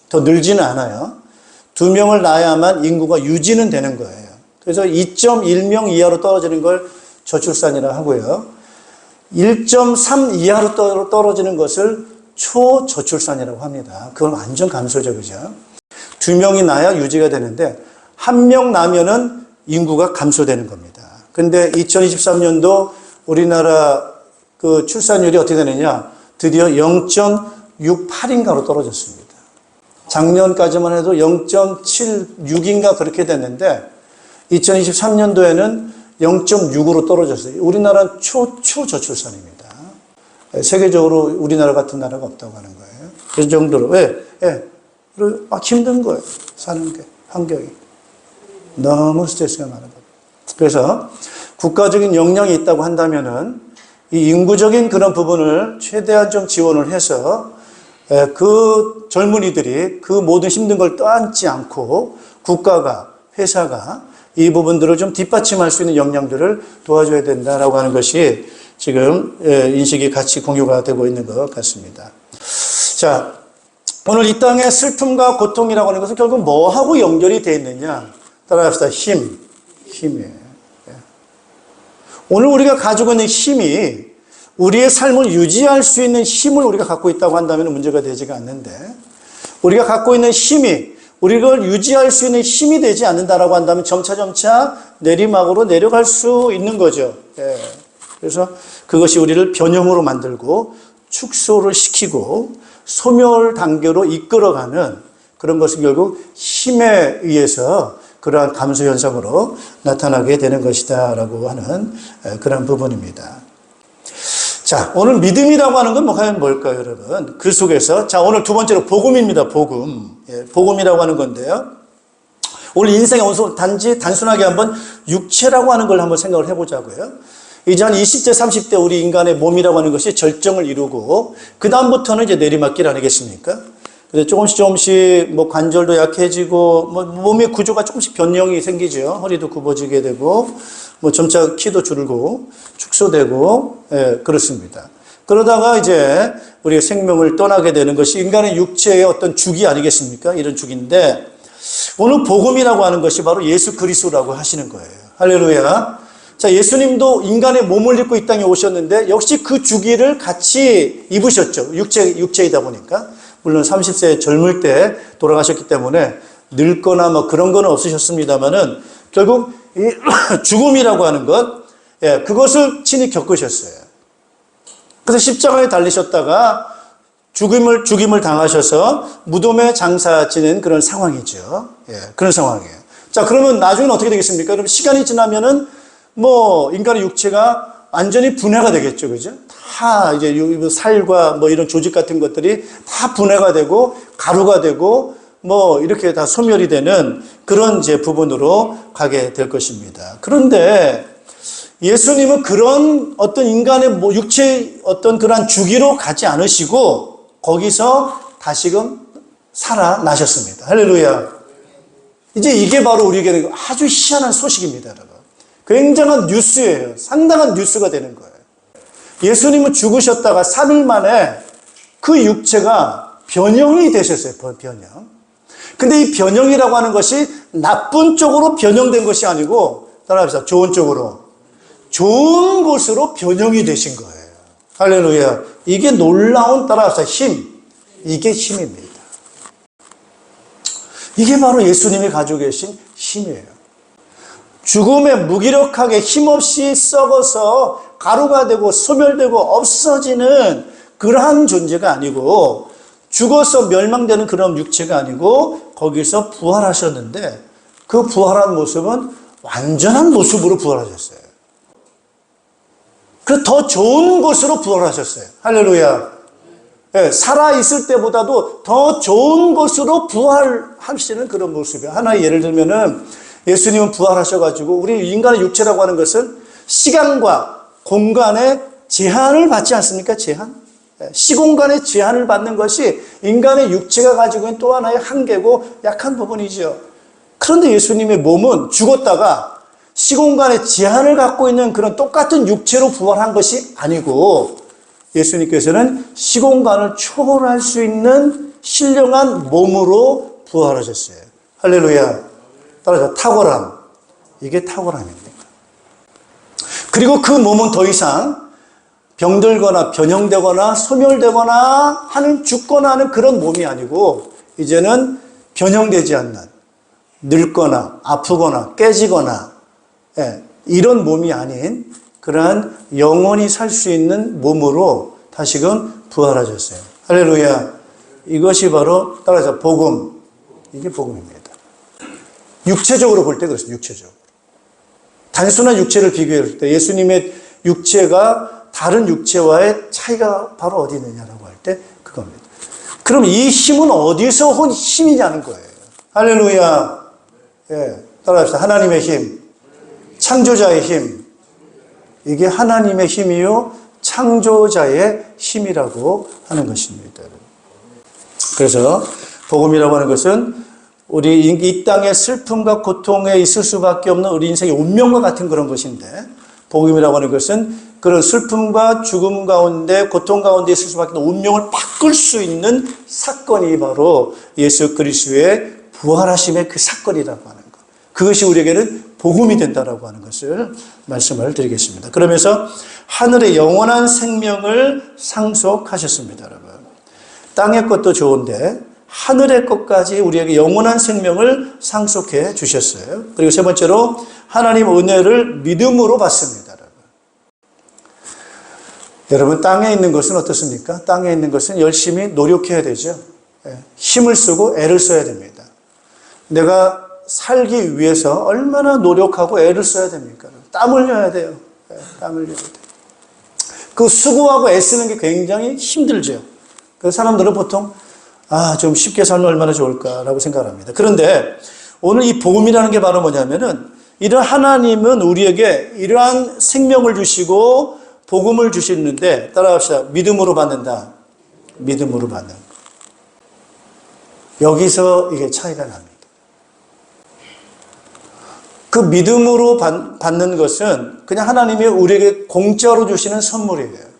Speaker 2: 더 늘지는 않아요. 2명을 낳아야만 인구가 유지는 되는 거예요. 그래서 2.1명 이하로 떨어지는 걸 저출산이라고 하고요. 1.3 이하로 떨어지는 것을 초저출산이라고 합니다. 그건 완전 감소적이죠. 2명이 낳아야 유지가 되는데 1명 낳으면은 인구가 감소되는 겁니다. 근데 2023년도 우리나라 그 출산율이 어떻게 되느냐? 드디어 0.68인가로 떨어졌습니다. 작년까지만 해도 0.76인가 그렇게 됐는데 2023년도에는 0.6으로 떨어졌어요. 우리나라는 초저출산입니다. 세계적으로 우리나라 같은 나라가 없다고 하는 거예요. 그 정도로. 왜? 막 힘든 거예요. 사는 게, 환경이. 너무 스트레스가 많은 거예요. 그래서 국가적인 역량이 있다고 한다면은 이 인구적인 그런 부분을 최대한 좀 지원을 해서 그 젊은이들이 그 모든 힘든 걸 떠안지 않고 국가가, 회사가 이 부분들을 좀 뒷받침할 수 있는 역량들을 도와줘야 된다라고 하는 것이 지금 인식이 같이 공유가 되고 있는 것 같습니다. 자, 오늘 이 땅의 슬픔과 고통이라고 하는 것은 결국 뭐하고 연결이 되어 있느냐? 따라합시다. 힘이에요. 오늘 우리가 가지고 있는 힘이 우리의 삶을 유지할 수 있는 힘을 우리가 갖고 있다고 한다면 문제가 되지가 않는데, 우리가 갖고 있는 힘이 우리를 유지할 수 있는 힘이 되지 않는다라고 한다면 점차 내리막으로 내려갈 수 있는 거죠. 그래서 그것이 우리를 변형으로 만들고 축소를 시키고 소멸 단계로 이끌어가는 그런 것은 결국 힘에 의해서 그러한 감소 현상으로 나타나게 되는 것이다 라고 하는 그런 부분입니다. 자, 오늘 믿음이라고 하는 건 과연 뭘까요, 여러분? 그 속에서, 자, 오늘 두 번째로 복음입니다, 복음. 복음이라고 하는 건데요. 오늘 인생에 단순하게 한번 육체라고 하는 걸 한번 생각을 해보자고요. 이제 한 20대, 30대 우리 인간의 몸이라고 하는 것이 절정을 이루고, 그다음부터는 이제 내리막길 아니겠습니까? 그래서 조금씩 뭐 관절도 약해지고, 뭐 몸의 구조가 조금씩 변형이 생기죠. 허리도 굽어지게 되고, 뭐 점차 키도 줄고, 축소되고, 그렇습니다. 그러다가 이제 우리가 생명을 떠나게 되는 것이 인간의 육체의 어떤 주기 아니겠습니까? 이런 주기인데, 오늘 복음이라고 하는 것이 바로 예수 그리스도라고 하시는 거예요. 할렐루야. 자, 예수님도 인간의 몸을 입고 이 땅에 오셨는데, 역시 그 주기를 같이 입으셨죠. 육체이다 보니까. 물론 30세 젊을 때 돌아가셨기 때문에 늙거나 뭐 그런 건 없으셨습니다만은 결국 이 죽음이라고 하는 것, 그것을 친히 겪으셨어요. 그래서 십자가에 달리셨다가 죽임을 당하셔서 무덤에 장사 지낸 그런 상황이죠. 그런 상황이에요. 자, 그러면 나중에는 어떻게 되겠습니까? 그럼 시간이 지나면은 뭐 인간의 육체가 완전히 분해가 되겠죠. 그죠? 다 이제 살과 뭐 이런 조직 같은 것들이 다 분해가 되고 가루가 되고 뭐 이렇게 다 소멸이 되는 그런 이제 부분으로 가게 될 것입니다. 그런데 예수님은 그런 어떤 인간의 육체의 어떤 그러한 주기로 가지 않으시고 거기서 다시금 살아나셨습니다. 할렐루야. 이제 이게 바로 우리에게 아주 희한한 소식입니다, 여러분. 굉장한 뉴스예요. 상당한 뉴스가 되는 거예요. 예수님은 죽으셨다가 3일 만에 그 육체가 변형이 되셨어요. 변형. 근데 이 변형이라고 하는 것이 나쁜 쪽으로 변형된 것이 아니고, 따라합시다. 좋은 쪽으로. 좋은 곳으로 변형이 되신 거예요. 할렐루야. 이게 놀라운, 따라합시다. 힘. 이게 힘입니다. 이게 바로 예수님이 가지고 계신 힘이에요. 죽음에 무기력하게 힘없이 썩어서 가루가 되고 소멸되고 없어지는 그러한 존재가 아니고, 죽어서 멸망되는 그런 육체가 아니고 거기서 부활하셨는데, 그 부활한 모습은 완전한 모습으로 부활하셨어요. 그 더 좋은 곳으로 부활하셨어요. 할렐루야. 네, 살아있을 때보다도 더 좋은 곳으로 부활하시는 그런 모습이에요. 하나의 예를 들면은 예수님은 부활하셔가지고, 우리 인간의 육체라고 하는 것은 시간과 공간의 제한을 받지 않습니까? 제한? 시공간의 제한을 받는 것이 인간의 육체가 가지고 있는 또 하나의 한계고 약한 부분이죠. 그런데 예수님의 몸은 죽었다가 시공간의 제한을 갖고 있는 그런 똑같은 육체로 부활한 것이 아니고, 예수님께서는 시공간을 초월할 수 있는 신령한 몸으로 부활하셨어요. 할렐루야. 따라서 탁월함. 이게 탁월함입니다. 그리고 그 몸은 더 이상 병들거나 변형되거나 소멸되거나 하는, 죽거나 하는 그런 몸이 아니고, 이제는 변형되지 않는, 늙거나 아프거나 깨지거나 이런 몸이 아닌 그러한 영원히 살 수 있는 몸으로 다시금 부활하셨어요. 할렐루야. 이것이 바로 따라서 복음. 이게 복음입니다. 육체적으로 볼 때 그렇습니다. 육체적으로. 단순한 육체를 비교할 때 예수님의 육체가 다른 육체와의 차이가 바로 어디 있느냐라고 할 때 그겁니다. 그럼 이 힘은 어디서 온 힘이냐는 거예요. 할렐루야. 예, 따라합시다. 하나님의 힘, 창조자의 힘. 이게 하나님의 힘이요 창조자의 힘이라고 하는 것입니다. 그래서 복음이라고 하는 것은 우리 이 땅의 슬픔과 고통에 있을 수밖에 없는 우리 인생의 운명과 같은 그런 것인데, 복음이라고 하는 것은 그런 슬픔과 죽음 가운데, 고통 가운데 있을 수밖에 없는 운명을 바꿀 수 있는 사건이 바로 예수 그리스도의 부활하심의 그 사건이라고 하는 것. 그것이 우리에게는 복음이 된다라고 하는 것을 말씀을 드리겠습니다. 그러면서 하늘의 영원한 생명을 상속하셨습니다, 여러분. 땅의 것도 좋은데 하늘의 것까지 우리에게 영원한 생명을 상속해 주셨어요. 그리고 세 번째로 하나님 은혜를 믿음으로 받습니다, 여러분. 여러분, 땅에 있는 것은 어떻습니까? 땅에 있는 것은 열심히 노력해야 되죠. 힘을 쓰고 애를 써야 됩니다. 내가 살기 위해서 얼마나 노력하고 애를 써야 됩니까? 땀 흘려야 돼요. 땀 흘려야 돼요. 그 수고하고 애쓰는 게 굉장히 힘들죠. 그래서 사람들은 보통 좀 쉽게 살면 얼마나 좋을까라고 생각을 합니다. 그런데 오늘 이 복음이라는 게 바로 뭐냐면은, 이런 하나님은 우리에게 이러한 생명을 주시고 복음을 주시는데, 따라합시다. 믿음으로 받는다. 믿음으로 받는 것. 여기서 이게 차이가 납니다. 그 믿음으로 받는 것은 그냥 하나님이 우리에게 공짜로 주시는 선물이에요.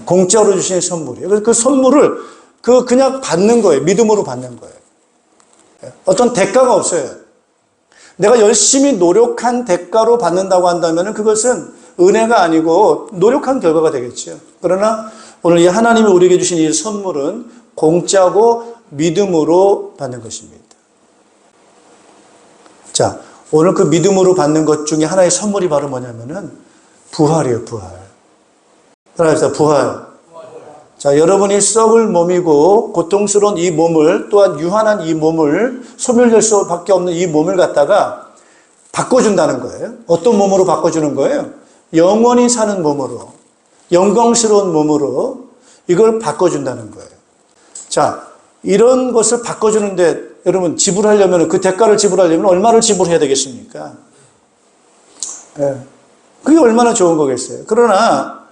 Speaker 2: 공짜로 주시는 선물이에요. 그래서 그 선물을 그냥 받는 거예요. 믿음으로 받는 거예요. 어떤 대가가 없어요. 내가 열심히 노력한 대가로 받는다고 한다면 그것은 은혜가 아니고 노력한 결과가 되겠죠. 그러나 오늘 이 하나님이 우리에게 주신 이 선물은 공짜고 믿음으로 받는 것입니다. 자, 오늘 그 믿음으로 받는 것 중에 하나의 선물이 바로 뭐냐면은 부활이에요, 부활. 따라합시다, 부활. 자, 여러분이 썩을 몸이고 고통스러운 이 몸을, 또한 유한한 이 몸을, 소멸될 수밖에 없는 이 몸을 갖다가 바꿔준다는 거예요. 어떤 몸으로 바꿔주는 거예요? 영원히 사는 몸으로, 영광스러운 몸으로 이걸 바꿔준다는 거예요. 자, 이런 것을 바꿔주는데 여러분 지불하려면 그 대가를 지불하려면 얼마를 지불해야 되겠습니까? 예. 그게 얼마나 좋은 거겠어요. 그러나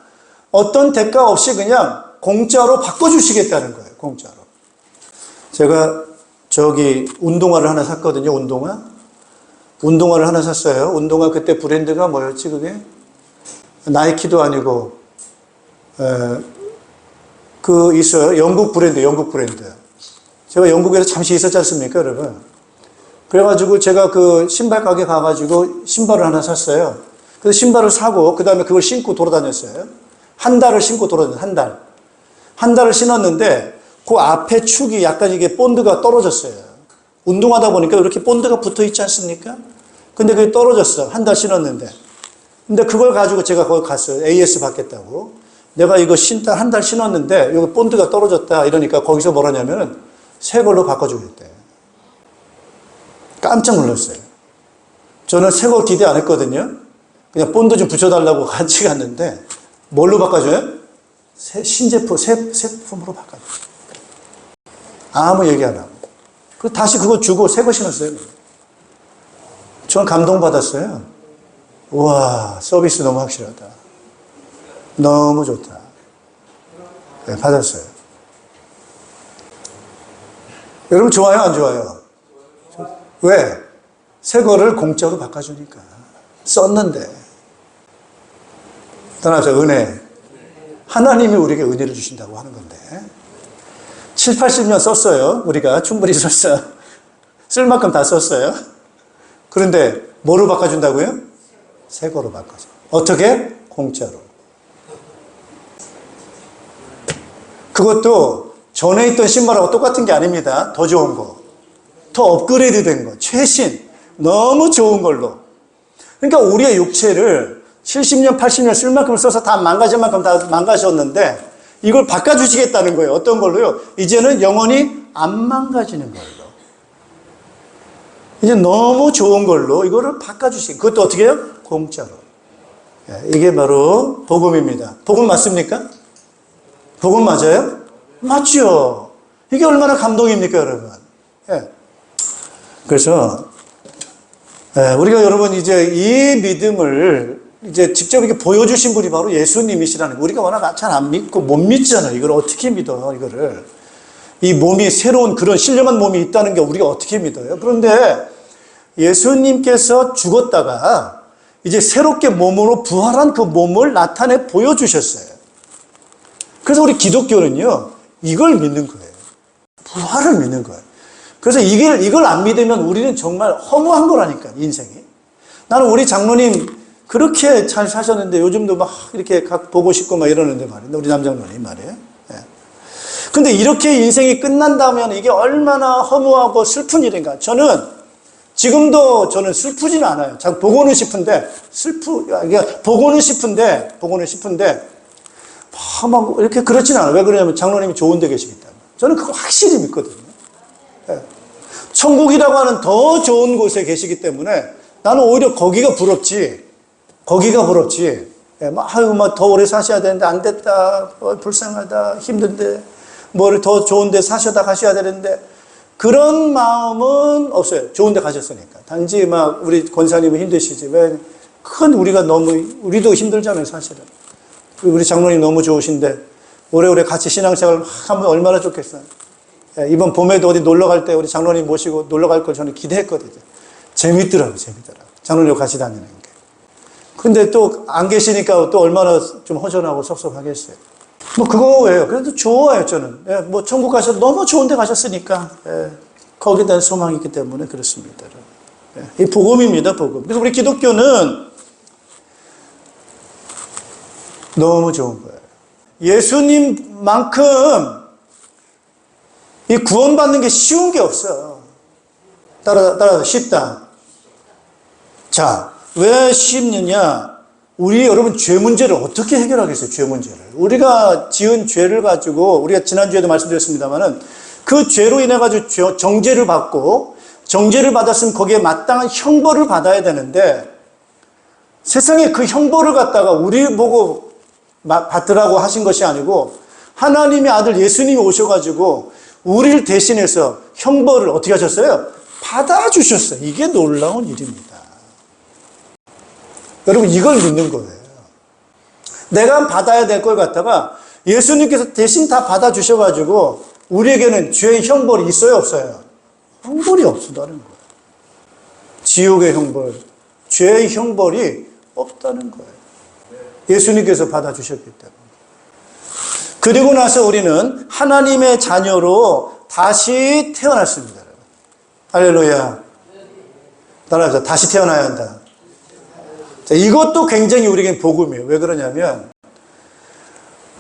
Speaker 2: 어떤 대가 없이 그냥 공짜로 바꿔주시겠다는 거예요. 공짜로. 제가 저기 운동화를 하나 샀거든요. 운동화를 하나 샀어요. 운동화 그때 브랜드가 뭐였지 그게? 나이키도 아니고 그 있어요. 영국 브랜드. 제가 영국에서 잠시 있었지 않습니까, 여러분? 그래가지고 제가 그 신발 가게 가가지고 신발을 하나 샀어요. 그래서 신발을 사고 그 다음에 그걸 신고 돌아다녔어요. 한 달을 신고 돌아다녔어요. 한 달을 신었는데 그 앞에 축이 약간 이게 본드가 떨어졌어요. 운동하다 보니까 이렇게 본드가 붙어 있지 않습니까? 근데 그게 떨어졌어. 한 달 신었는데. 근데 그걸 가지고 제가 거기 갔어요. AS 받겠다고. 내가 이거 신다 한 달 신었는데 여기 본드가 떨어졌다 이러니까 거기서 뭐라냐면은 새 걸로 바꿔주겠대. 깜짝 놀랐어요. 저는 새 거 기대 안 했거든요. 그냥 본드 좀 붙여달라고 같이 갔는데 뭘로 바꿔줘요? 신제품, 새품으로 바꿔줘요. 아무 얘기 안 하고. 그리고 다시 그거 주고 새 거 신었어요. 저는 감동받았어요. 우와, 서비스 너무 확실하다. 너무 좋다. 네, 받았어요. 여러분 좋아요, 안 좋아요? 왜? 새 거를 공짜로 바꿔주니까. 썼는데. 떠나서 은혜. 하나님이 우리에게 은혜를 주신다고 하는 건데. 7, 80년 썼어요. 우리가 충분히 썼어요. 쓸 만큼 다 썼어요. 그런데 뭐로 바꿔준다고요? 새 거로 바꿔줘. 어떻게? 공짜로. 그것도 전에 있던 신발하고 똑같은 게 아닙니다. 더 좋은 거. 더 업그레이드 된 거. 최신. 너무 좋은 걸로. 그러니까 우리의 육체를 70년, 80년 쓸 만큼 써서 다 망가질 만큼 다 망가졌는데 이걸 바꿔주시겠다는 거예요. 어떤 걸로요? 이제는 영원히 안 망가지는 걸로. 이제 너무 좋은 걸로 이거를 바꿔주시고 그것도 어떻게 해요? 공짜로. 이게 바로 복음입니다. 복음 맞습니까? 복음 맞아요? 맞죠. 이게 얼마나 감동입니까, 여러분? 그래서 우리가 여러분 이제 이 믿음을 이제 직접 이렇게 보여주신 분이 바로 예수님이시라는 거. 우리가 워낙 잘 안 믿고 못 믿잖아요. 이걸 어떻게 믿어요, 이거를. 이 몸이 새로운 그런 신령한 몸이 있다는 게 우리가 어떻게 믿어요? 그런데 예수님께서 죽었다가 이제 새롭게 몸으로 부활한 그 몸을 나타내 보여주셨어요. 그래서 우리 기독교는요, 이걸 믿는 거예요. 부활을 믿는 거예요. 그래서 이걸 안 믿으면 우리는 정말 허무한 거라니까, 인생이. 나는 우리 장로님 그렇게 잘 사셨는데 요즘도 막 이렇게 보고 싶고 막 이러는데 말이에요. 우리 남장로님 말이에요. 근데 이렇게 인생이 끝난다면 이게 얼마나 허무하고 슬픈 일인가. 지금도 저는 슬프진 않아요. 참 보고는 싶은데, 보고는 싶은데, 막 이렇게 그렇진 않아요. 왜 그러냐면 장로님이 좋은 데 계시기 때문에. 저는 그거 확실히 믿거든요. 천국이라고 하는 더 좋은 곳에 계시기 때문에 나는 오히려 거기가 부럽지. 막 더 오래 사셔야 되는데 안 됐다. 불쌍하다. 힘든데. 뭐를 더 좋은 데 사셔다 가셔야 되는데. 그런 마음은 없어요. 좋은 데 가셨으니까. 단지 막 우리 권사님은 힘드시지. 왜? 우리도 힘들잖아요, 사실은. 우리 장로님 너무 좋으신데, 오래오래 같이 신앙생활 하면 얼마나 좋겠어요. 이번 봄에도 어디 놀러 갈 때 우리 장로님 모시고 놀러 갈 걸 저는 기대했거든요. 재밌더라고요. 장로님 같이 다니는 게. 근데 또 안 계시니까 또 얼마나 좀 허전하고 섭섭하겠어요. 뭐 그거예요. 그래도 좋아요, 저는. 뭐 천국 가셔서 너무 좋은 데 가셨으니까. 거기에 대한 소망이 있기 때문에 그렇습니다. 이 복음입니다, 복음. 그래서 우리 기독교는 너무 좋은 거예요. 예수님만큼 이 구원받는 게 쉬운 게 없어요. 따라서 쉽다. 자, 왜 쉽느냐? 우리 여러분 죄 문제를 어떻게 해결하겠어요? 죄 문제를. 우리가 지은 죄를 가지고 우리가 지난주에도 말씀드렸습니다만은 그 죄로 인해 가지고 정죄를 받고 정죄를 받았으면 거기에 마땅한 형벌을 받아야 되는데 세상에 그 형벌을 갖다가 우리 보고 받으라고 하신 것이 아니고 하나님의 아들 예수님이 오셔가지고 우리를 대신해서 형벌을 어떻게 하셨어요? 받아주셨어요. 이게 놀라운 일입니다. 여러분, 이걸 믿는 거예요. 내가 받아야 될 걸 갖다가 예수님께서 대신 다 받아주셔가지고 우리에게는 죄의 형벌이 있어요, 없어요? 형벌이 없다는 거예요. 지옥의 형벌, 죄의 형벌이 없다는 거예요. 예수님께서 받아주셨기 때문에. 그리고 나서 우리는 하나님의 자녀로 다시 태어났습니다. 할렐루야. 따라서 다시 태어나야 한다. 자, 이것도 굉장히 우리에게 복음이에요. 왜 그러냐면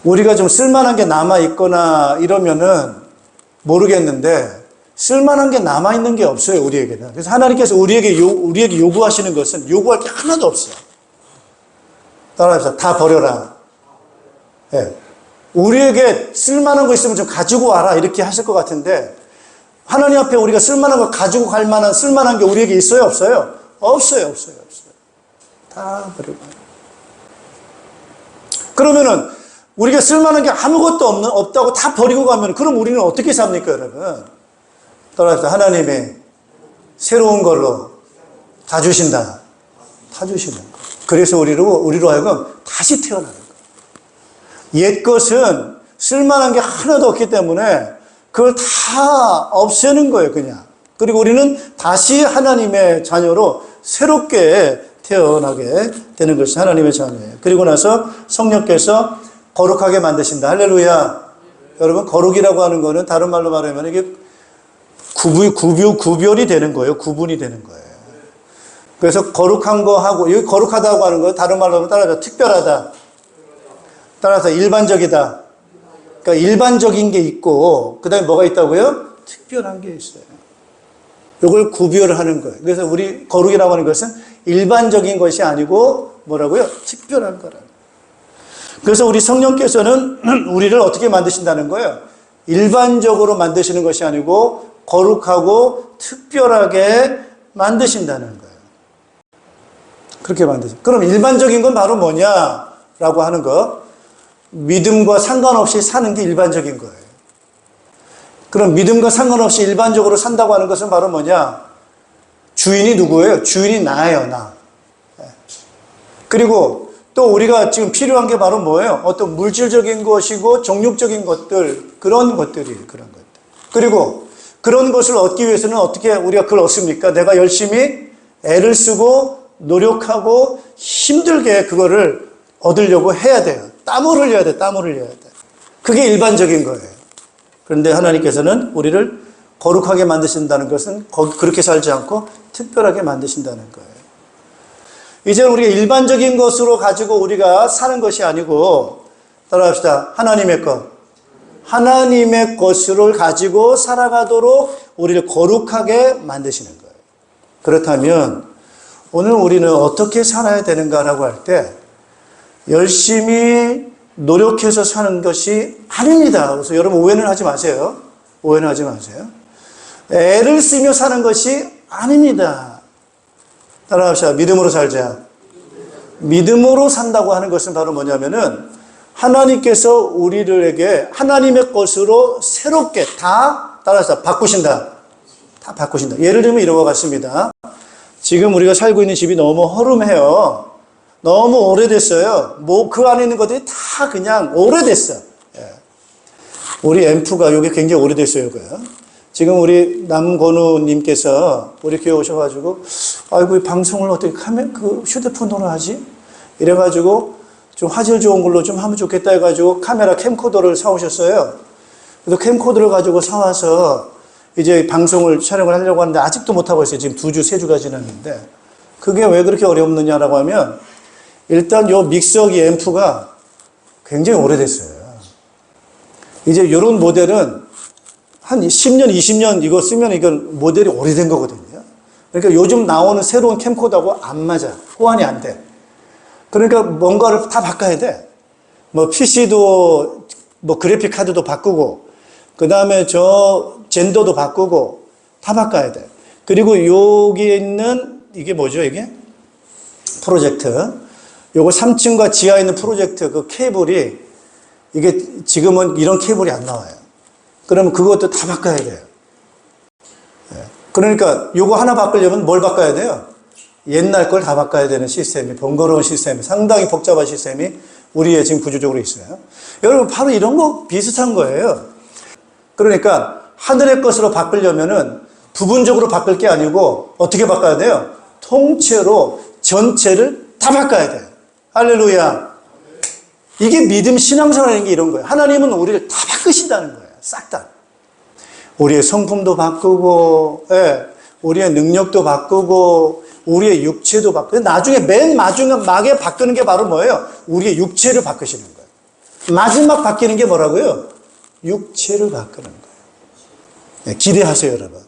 Speaker 2: 우리가 좀 쓸만한 게 남아있거나 이러면은 모르겠는데 쓸만한 게 남아있는 게 없어요, 우리에게는. 그래서 하나님께서 우리에게 요구하시는 것은 요구할 게 하나도 없어요. 따라합시다. 다 버려라. 예. 우리에게 쓸만한 거 있으면 좀 가지고 와라. 이렇게 하실 것 같은데 하나님 앞에 우리가 쓸만한 거 가지고 갈 만한 쓸만한 게 우리에게 있어요, 없어요? 없어요. 다 버리고. 그러면은 우리가 쓸만한 게 아무것도 없다고 다 버리고 가면 그럼 우리는 어떻게 삽니까, 여러분? 따라합시다. 하나님이 새로운 걸로 다 주신다. 다 주시는 거. 그래서 우리로 하여금 다시 태어나는 거예요. 옛 것은 쓸만한 게 하나도 없기 때문에 그걸 다 없애는 거예요, 그냥. 그리고 우리는 다시 하나님의 자녀로 새롭게 태어나게 되는 것이 하나님의 자녀예요. 그리고 나서 성령께서 거룩하게 만드신다. 할렐루야. 여러분, 거룩이라고 하는 거는 다른 말로 말하면 이게 구별이 되는 거예요. 구분이 되는 거예요. 그래서 거룩한 거 하고, 여기 거룩하다고 하는 거 다른 말로 하면 따라서 특별하다. 따라서 일반적이다. 그러니까 일반적인 게 있고, 그 다음에 뭐가 있다고요? 특별한 게 있어요. 이걸 구별하는 거예요. 그래서 우리 거룩이라고 하는 것은 일반적인 것이 아니고 뭐라고요? 특별한 거라는 거예요. 그래서 우리 성령께서는 우리를 어떻게 만드신다는 거예요? 일반적으로 만드시는 것이 아니고 거룩하고 특별하게 만드신다는 거예요. 그렇게 만드죠. 그럼 일반적인 건 바로 뭐냐라고 하는 거? 믿음과 상관없이 사는 게 일반적인 거예요. 그럼 믿음과 상관없이 일반적으로 산다고 하는 것은 바로 뭐냐? 주인이 누구예요? 주인이 나예요, 나. 그리고 또 우리가 지금 필요한 게 바로 뭐예요? 어떤 물질적인 것이고 정욕적인 것들, 그런 것들이에요, 그런 것들. 그리고 그런 것을 얻기 위해서는 어떻게 우리가 그걸 얻습니까? 내가 열심히 애를 쓰고 노력하고 힘들게 그거를 얻으려고 해야 돼요. 땀을 흘려야 돼, 땀을 흘려야 돼. 그게 일반적인 거예요. 그런데 하나님께서는 우리를 거룩하게 만드신다는 것은 그렇게 살지 않고 특별하게 만드신다는 거예요. 이제 우리가 일반적인 것으로 가지고 우리가 사는 것이 아니고, 따라합시다. 하나님의 것. 하나님의 것을 가지고 살아가도록 우리를 거룩하게 만드시는 거예요. 그렇다면 오늘 우리는 어떻게 살아야 되는가라고 할 때 열심히 노력해서 사는 것이 아닙니다. 그래서 여러분 오해는 하지 마세요. 오해는 하지 마세요. 애를 쓰며 사는 것이 아닙니다. 따라합시다. 믿음으로 살자. 믿음으로 산다고 하는 것은 바로 뭐냐면은 하나님께서 우리들에게 하나님의 것으로 새롭게 다 따라서 바꾸신다. 다 바꾸신다. 예를 들면 이런 것 같습니다. 지금 우리가 살고 있는 집이 너무 허름해요. 너무 오래됐어요. 뭐 그 안에 있는 것들이 다 그냥 오래됐어. 예. 우리 앰프가 이게 굉장히 오래됐어요. 이거요. 지금 우리 남건우님께서 우리 교회 오셔가지고 아이고 이 방송을 어떻게 그 휴대폰으로 하지? 이래가지고 좀 화질 좋은 걸로 좀 하면 좋겠다 해가지고 카메라 캠코더를 사오셨어요. 그래서 캠코더를 가지고 사와서 이제 방송을 촬영을 하려고 하는데 아직도 못하고 있어요. 지금 2주, 3주가 지났는데 그게 왜 그렇게 어렵느냐라고 하면 일단 요 믹서기 앰프가 굉장히 오래됐어요. 이제 이런 모델은 한 10년, 20년 이거 쓰면 이건 모델이 오래된 거거든요. 그러니까 요즘 나오는 새로운 캠코더하고 안 맞아. 호환이 안 돼. 그러니까 뭔가를 다 바꿔야 돼. 뭐 PC도 뭐 그래픽 카드도 바꾸고 그 다음에 저 젠더도 바꾸고 다 바꿔야 돼. 그리고 여기에 있는 이게 뭐죠 이게? 프로젝트. 요거 3층과 지하에 있는 프로젝트 그 케이블이 이게 지금은 이런 케이블이 안 나와요. 그러면 그것도 다 바꿔야 돼요. 그러니까 요거 하나 바꾸려면 뭘 바꿔야 돼요? 옛날 걸 다 바꿔야 되는 시스템이, 번거로운 시스템이, 상당히 복잡한 시스템이 우리의 지금 구조적으로 있어요. 여러분, 바로 이런 거 비슷한 거예요. 그러니까 하늘의 것으로 바꾸려면은 부분적으로 바꿀 게 아니고 어떻게 바꿔야 돼요? 통째로 전체를 다 바꿔야 돼요. 할렐루야. 이게 믿음 신앙생활이라는 게 이런 거예요. 하나님은 우리를 다 바꾸신다는 거예요. 싹 다. 우리의 성품도 바꾸고, 우리의 능력도 바꾸고, 우리의 육체도 바꾸고, 나중에 맨 마지막에 바꾸는 게 바로 뭐예요? 우리의 육체를 바꾸시는 거예요. 마지막 바뀌는 게 뭐라고요? 육체를 바꾸는 거예요. 기대하세요, 여러분.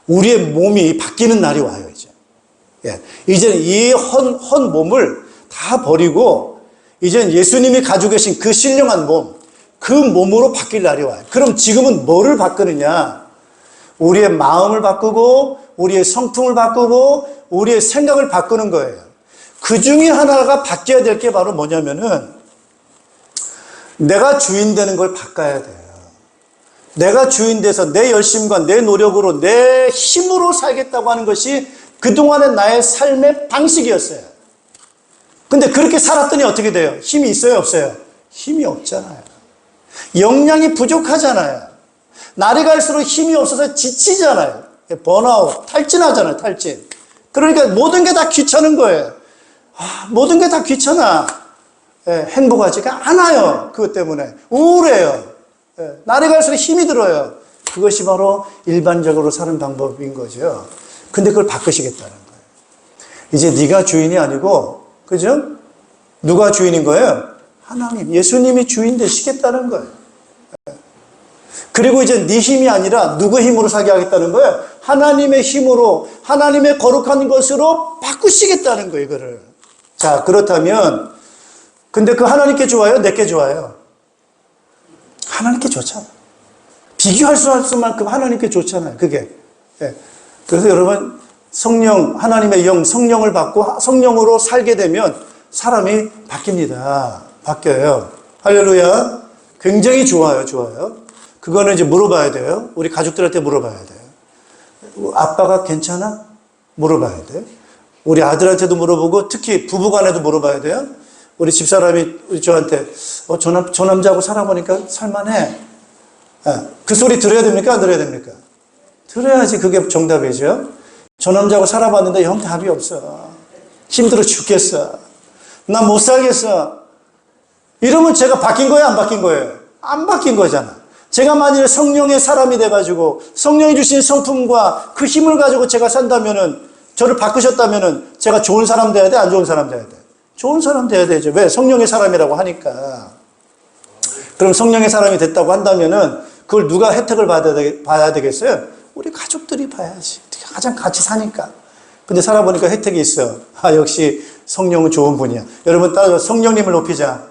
Speaker 2: 우리의 몸이 바뀌는 날이 와요, 이제. 이제는 이 헌 몸을 다 버리고, 이제는 예수님이 가지고 계신 그 신령한 몸, 그 몸으로 바뀔 날이 와요. 그럼 지금은 뭐를 바꾸느냐? 우리의 마음을 바꾸고, 우리의 성품을 바꾸고, 우리의 생각을 바꾸는 거예요. 그 중에 하나가 바뀌어야 될 게 바로 뭐냐면은, 내가 주인 되는 걸 바꿔야 돼요. 내가 주인 돼서 내 열심과 내 노력으로 내 힘으로 살겠다고 하는 것이 그동안의 나의 삶의 방식이었어요. 근데 그렇게 살았더니 어떻게 돼요? 힘이 있어요, 없어요? 힘이 없잖아요. 역량이 부족하잖아요. 날이 갈수록 힘이 없어서 지치잖아요. 번아웃, 탈진하잖아요, 탈진. 그러니까 모든 게 다 귀찮은 거예요. 모든 게 다 귀찮아. 행복하지가 않아요. 그것 때문에. 우울해요. 날이 갈수록 힘이 들어요. 그것이 바로 일반적으로 사는 방법인 거죠. 근데 그걸 바꾸시겠다는 거예요. 이제 네가 주인이 아니고, 그죠? 누가 주인인 거예요? 하나님, 예수님이 주인 되시겠다는 거예요. 그리고 이제 네 힘이 아니라 누구 힘으로 살게 하겠다는 거예요? 하나님의 힘으로, 하나님의 거룩한 것으로 바꾸시겠다는 거예요, 이거를. 자, 그렇다면, 근데 그 하나님께 좋아요? 내게 좋아요? 하나님께 좋잖아요. 비교할 수 없을 만큼 하나님께 좋잖아요, 그게. 그래서 여러분, 성령, 하나님의 영, 성령을 받고 성령으로 살게 되면 사람이 바뀝니다. 바뀌어요. 할렐루야. 굉장히 좋아요, 좋아요. 그거는 이제 물어봐야 돼요. 우리 가족들한테 물어봐야 돼요. 아빠가 괜찮아? 물어봐야 돼요. 우리 아들한테도 물어보고 특히 부부간에도 물어봐야 돼요. 우리 집사람이 저한테 저 남자하고 살아보니까 살만해. 그 소리 들어야 됩니까? 안 들어야 됩니까? 들어야지 그게 정답이죠. 저 남자하고 살아봤는데 형 답이 없어. 힘들어 죽겠어. 나 못 살겠어. 이러면 제가 바뀐 거예요? 안 바뀐 거예요? 안 바뀐 거잖아. 제가 만일에 성령의 사람이 돼가지고 성령이 주신 성품과 그 힘을 가지고 제가 산다면은, 저를 바꾸셨다면은 제가 좋은 사람 돼야 돼? 안 좋은 사람 돼야 돼? 좋은 사람 돼야 되죠. 왜? 성령의 사람이라고 하니까. 그럼 성령의 사람이 됐다고 한다면은 그걸 누가 혜택을 봐야 되겠어요? 우리 가족들이 봐야지. 가장 같이 사니까. 근데 살아보니까 혜택이 있어. 역시 성령은 좋은 분이야. 여러분 따라서 성령님을 높이자.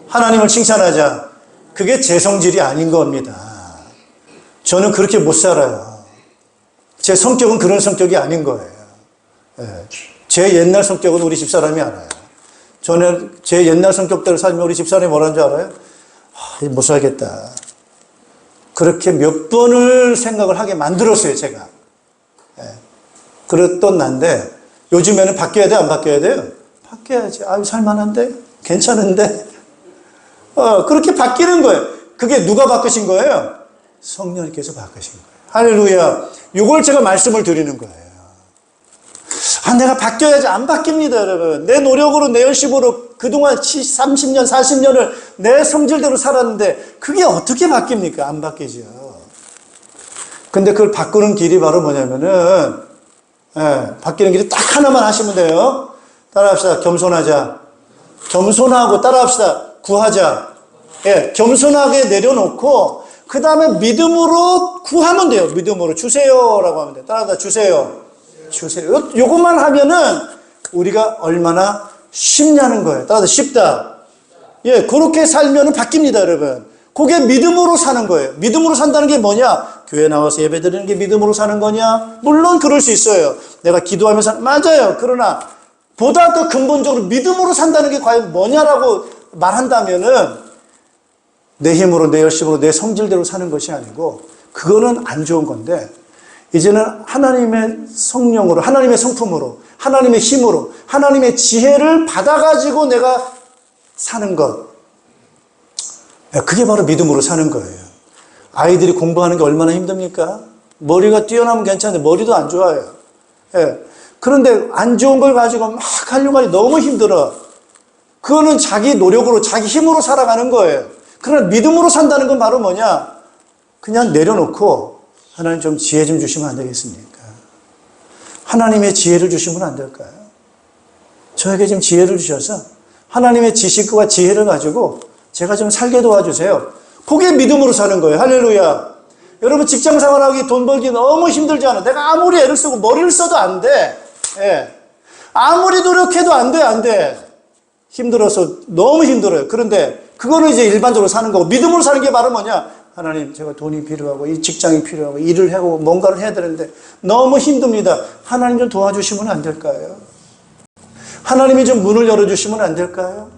Speaker 2: 하나님을 칭찬하자. 그게 제 성질이 아닌 겁니다. 저는 그렇게 못 살아요. 제 성격은 그런 성격이 아닌 거예요. 제 옛날 성격은 우리 집사람이 알아요. 저는 제 옛날 성격대로 살면 우리 집사람이 뭐라는 줄 알아요? 못 살겠다. 그렇게 몇 번을 생각을 하게 만들었어요, 제가. 그랬던 난데, 요즘에는 바뀌어야 돼, 안 바뀌어야 돼요? 바뀌어야지. 살만한데? 괜찮은데? 그렇게 바뀌는 거예요. 그게 누가 바꾸신 거예요? 성령님께서 바꾸신 거예요. 할렐루야. 이걸 제가 말씀을 드리는 거예요. 내가 바뀌어야지. 안 바뀝니다, 여러분. 내 노력으로, 내 열심으로 그동안 30년, 40년을 내 성질대로 살았는데 그게 어떻게 바뀝니까? 안 바뀌죠. 근데 그걸 바꾸는 길이 바로 뭐냐면은, 바뀌는 길이 딱 하나만 하시면 돼요. 따라합시다. 겸손하자. 겸손하고 따라합시다. 구하자. 겸손하게 내려놓고 그 다음에 믿음으로 구하면 돼요. 믿음으로 주세요라고 하면 돼요. 따라합시다. 주세요. 주세요. 요것만 하면은 우리가 얼마나 쉽냐는 거예요. 따라서 쉽다. 그렇게 살면은 바뀝니다, 여러분. 그게 믿음으로 사는 거예요. 믿음으로 산다는 게 뭐냐? 교회 나와서 예배 드리는 게 믿음으로 사는 거냐? 물론 그럴 수 있어요. 내가 기도하면서 맞아요. 그러나 보다 더 근본적으로 믿음으로 산다는 게 과연 뭐냐라고 말한다면은 내 힘으로, 내 열심으로, 내 성질대로 사는 것이 아니고 그거는 안 좋은 건데 이제는 하나님의 성령으로, 하나님의 성품으로, 하나님의 힘으로, 하나님의 지혜를 받아가지고 내가 사는 것. 그게 바로 믿음으로 사는 거예요. 아이들이 공부하는 게 얼마나 힘듭니까? 머리가 뛰어나면 괜찮은데 머리도 안 좋아요. 예. 그런데 안 좋은 걸 가지고 막 하려고 하니 너무 힘들어. 그거는 자기 노력으로, 자기 힘으로 살아가는 거예요. 그러나 믿음으로 산다는 건 바로 뭐냐? 그냥 내려놓고 하나님 좀 지혜 좀 주시면 안 되겠습니까? 하나님의 지혜를 주시면 안 될까요? 저에게 좀 지혜를 주셔서 하나님의 지식과 지혜를 가지고 제가 좀 살게 도와주세요. 그게 믿음으로 사는 거예요. 할렐루야. 여러분 직장 생활하기 돈 벌기 너무 힘들지 않아? 내가 아무리 애를 쓰고 머리를 써도 안 돼. 예. 아무리 노력해도 안 돼, 안 돼. 힘들어서 너무 힘들어요. 그런데 그거는 이제 일반적으로 사는 거고 믿음으로 사는 게 바로 뭐냐? 하나님 제가 돈이 필요하고 이 직장이 필요하고 일을 하고 뭔가를 해야 되는데 너무 힘듭니다. 하나님 좀 도와주시면 안 될까요? 하나님이 좀 문을 열어주시면 안 될까요?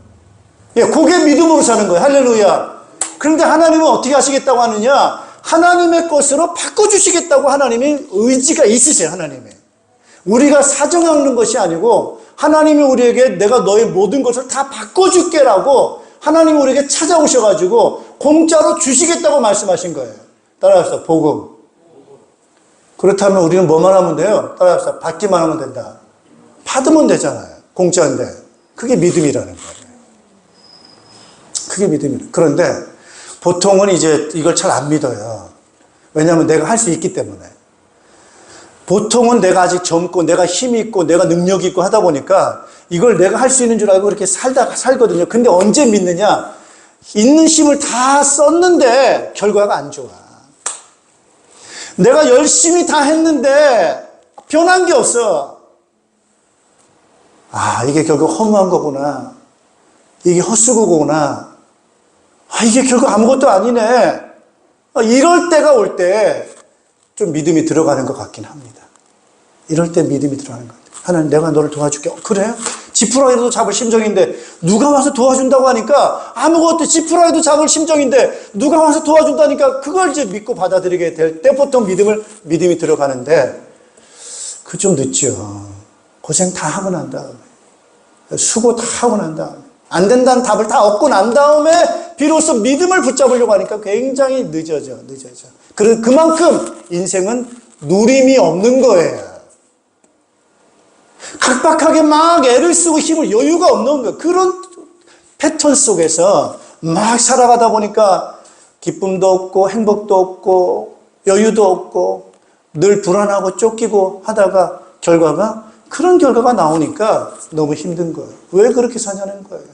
Speaker 2: 예, 그게 믿음으로 사는 거예요. 할렐루야. 그런데 하나님은 어떻게 하시겠다고 하느냐? 하나님의 것으로 바꿔주시겠다고 하나님이 의지가 있으세요. 하나님이. 우리가 사정하는 것이 아니고 하나님이 우리에게 내가 너의 모든 것을 다 바꿔줄게라고 하나님이 우리에게 찾아오셔가지고 공짜로 주시겠다고 말씀하신 거예요. 따라합시다. 복음. 그렇다면 우리는 뭐만 하면 돼요? 따라합시다. 받기만 하면 된다. 받으면 되잖아요. 공짜인데. 그게 믿음이라는 거예요. 그게 믿음이에요. 그런데 보통은 이제 이걸 잘 안 믿어요. 왜냐하면 내가 할 수 있기 때문에. 보통은 내가 아직 젊고 내가 힘이 있고 내가 능력이 있고 하다 보니까 이걸 내가 할 수 있는 줄 알고 그렇게 살거든요. 근데 언제 믿느냐? 있는 힘을 다 썼는데 결과가 안 좋아. 내가 열심히 다 했는데 변한 게 없어. 아, 이게 결국 허무한 거구나. 이게 헛수고구나. 아, 이게 결국 아무것도 아니네. 이럴 때가 올 때 좀 믿음이 들어가는 것 같긴 합니다. 이럴 때 믿음이 들어가는 것 같아요. 하나님 내가 너를 도와줄게. 그래요? 지푸라기도 잡을 심정인데 누가 와서 도와준다고 하니까 아무것도 지푸라기도 잡을 심정인데 누가 와서 도와준다니까 그걸 이제 믿고 받아들이게 될 때 보통 믿음이 들어가는데 그 좀 늦죠. 고생 다 하고 난 다음에 수고 다 하고 난 다음에 안 된다는 답을 다 얻고 난 다음에 비로소 믿음을 붙잡으려고 하니까 굉장히 늦어져. 그만큼 인생은 누림이 없는 거예요. 각박하게 막 애를 쓰고 힘을 여유가 없는 거예요. 그런 패턴 속에서 막 살아가다 보니까 기쁨도 없고 행복도 없고 여유도 없고 늘 불안하고 쫓기고 하다가 그런 결과가 나오니까 너무 힘든 거예요. 왜 그렇게 사냐는 거예요.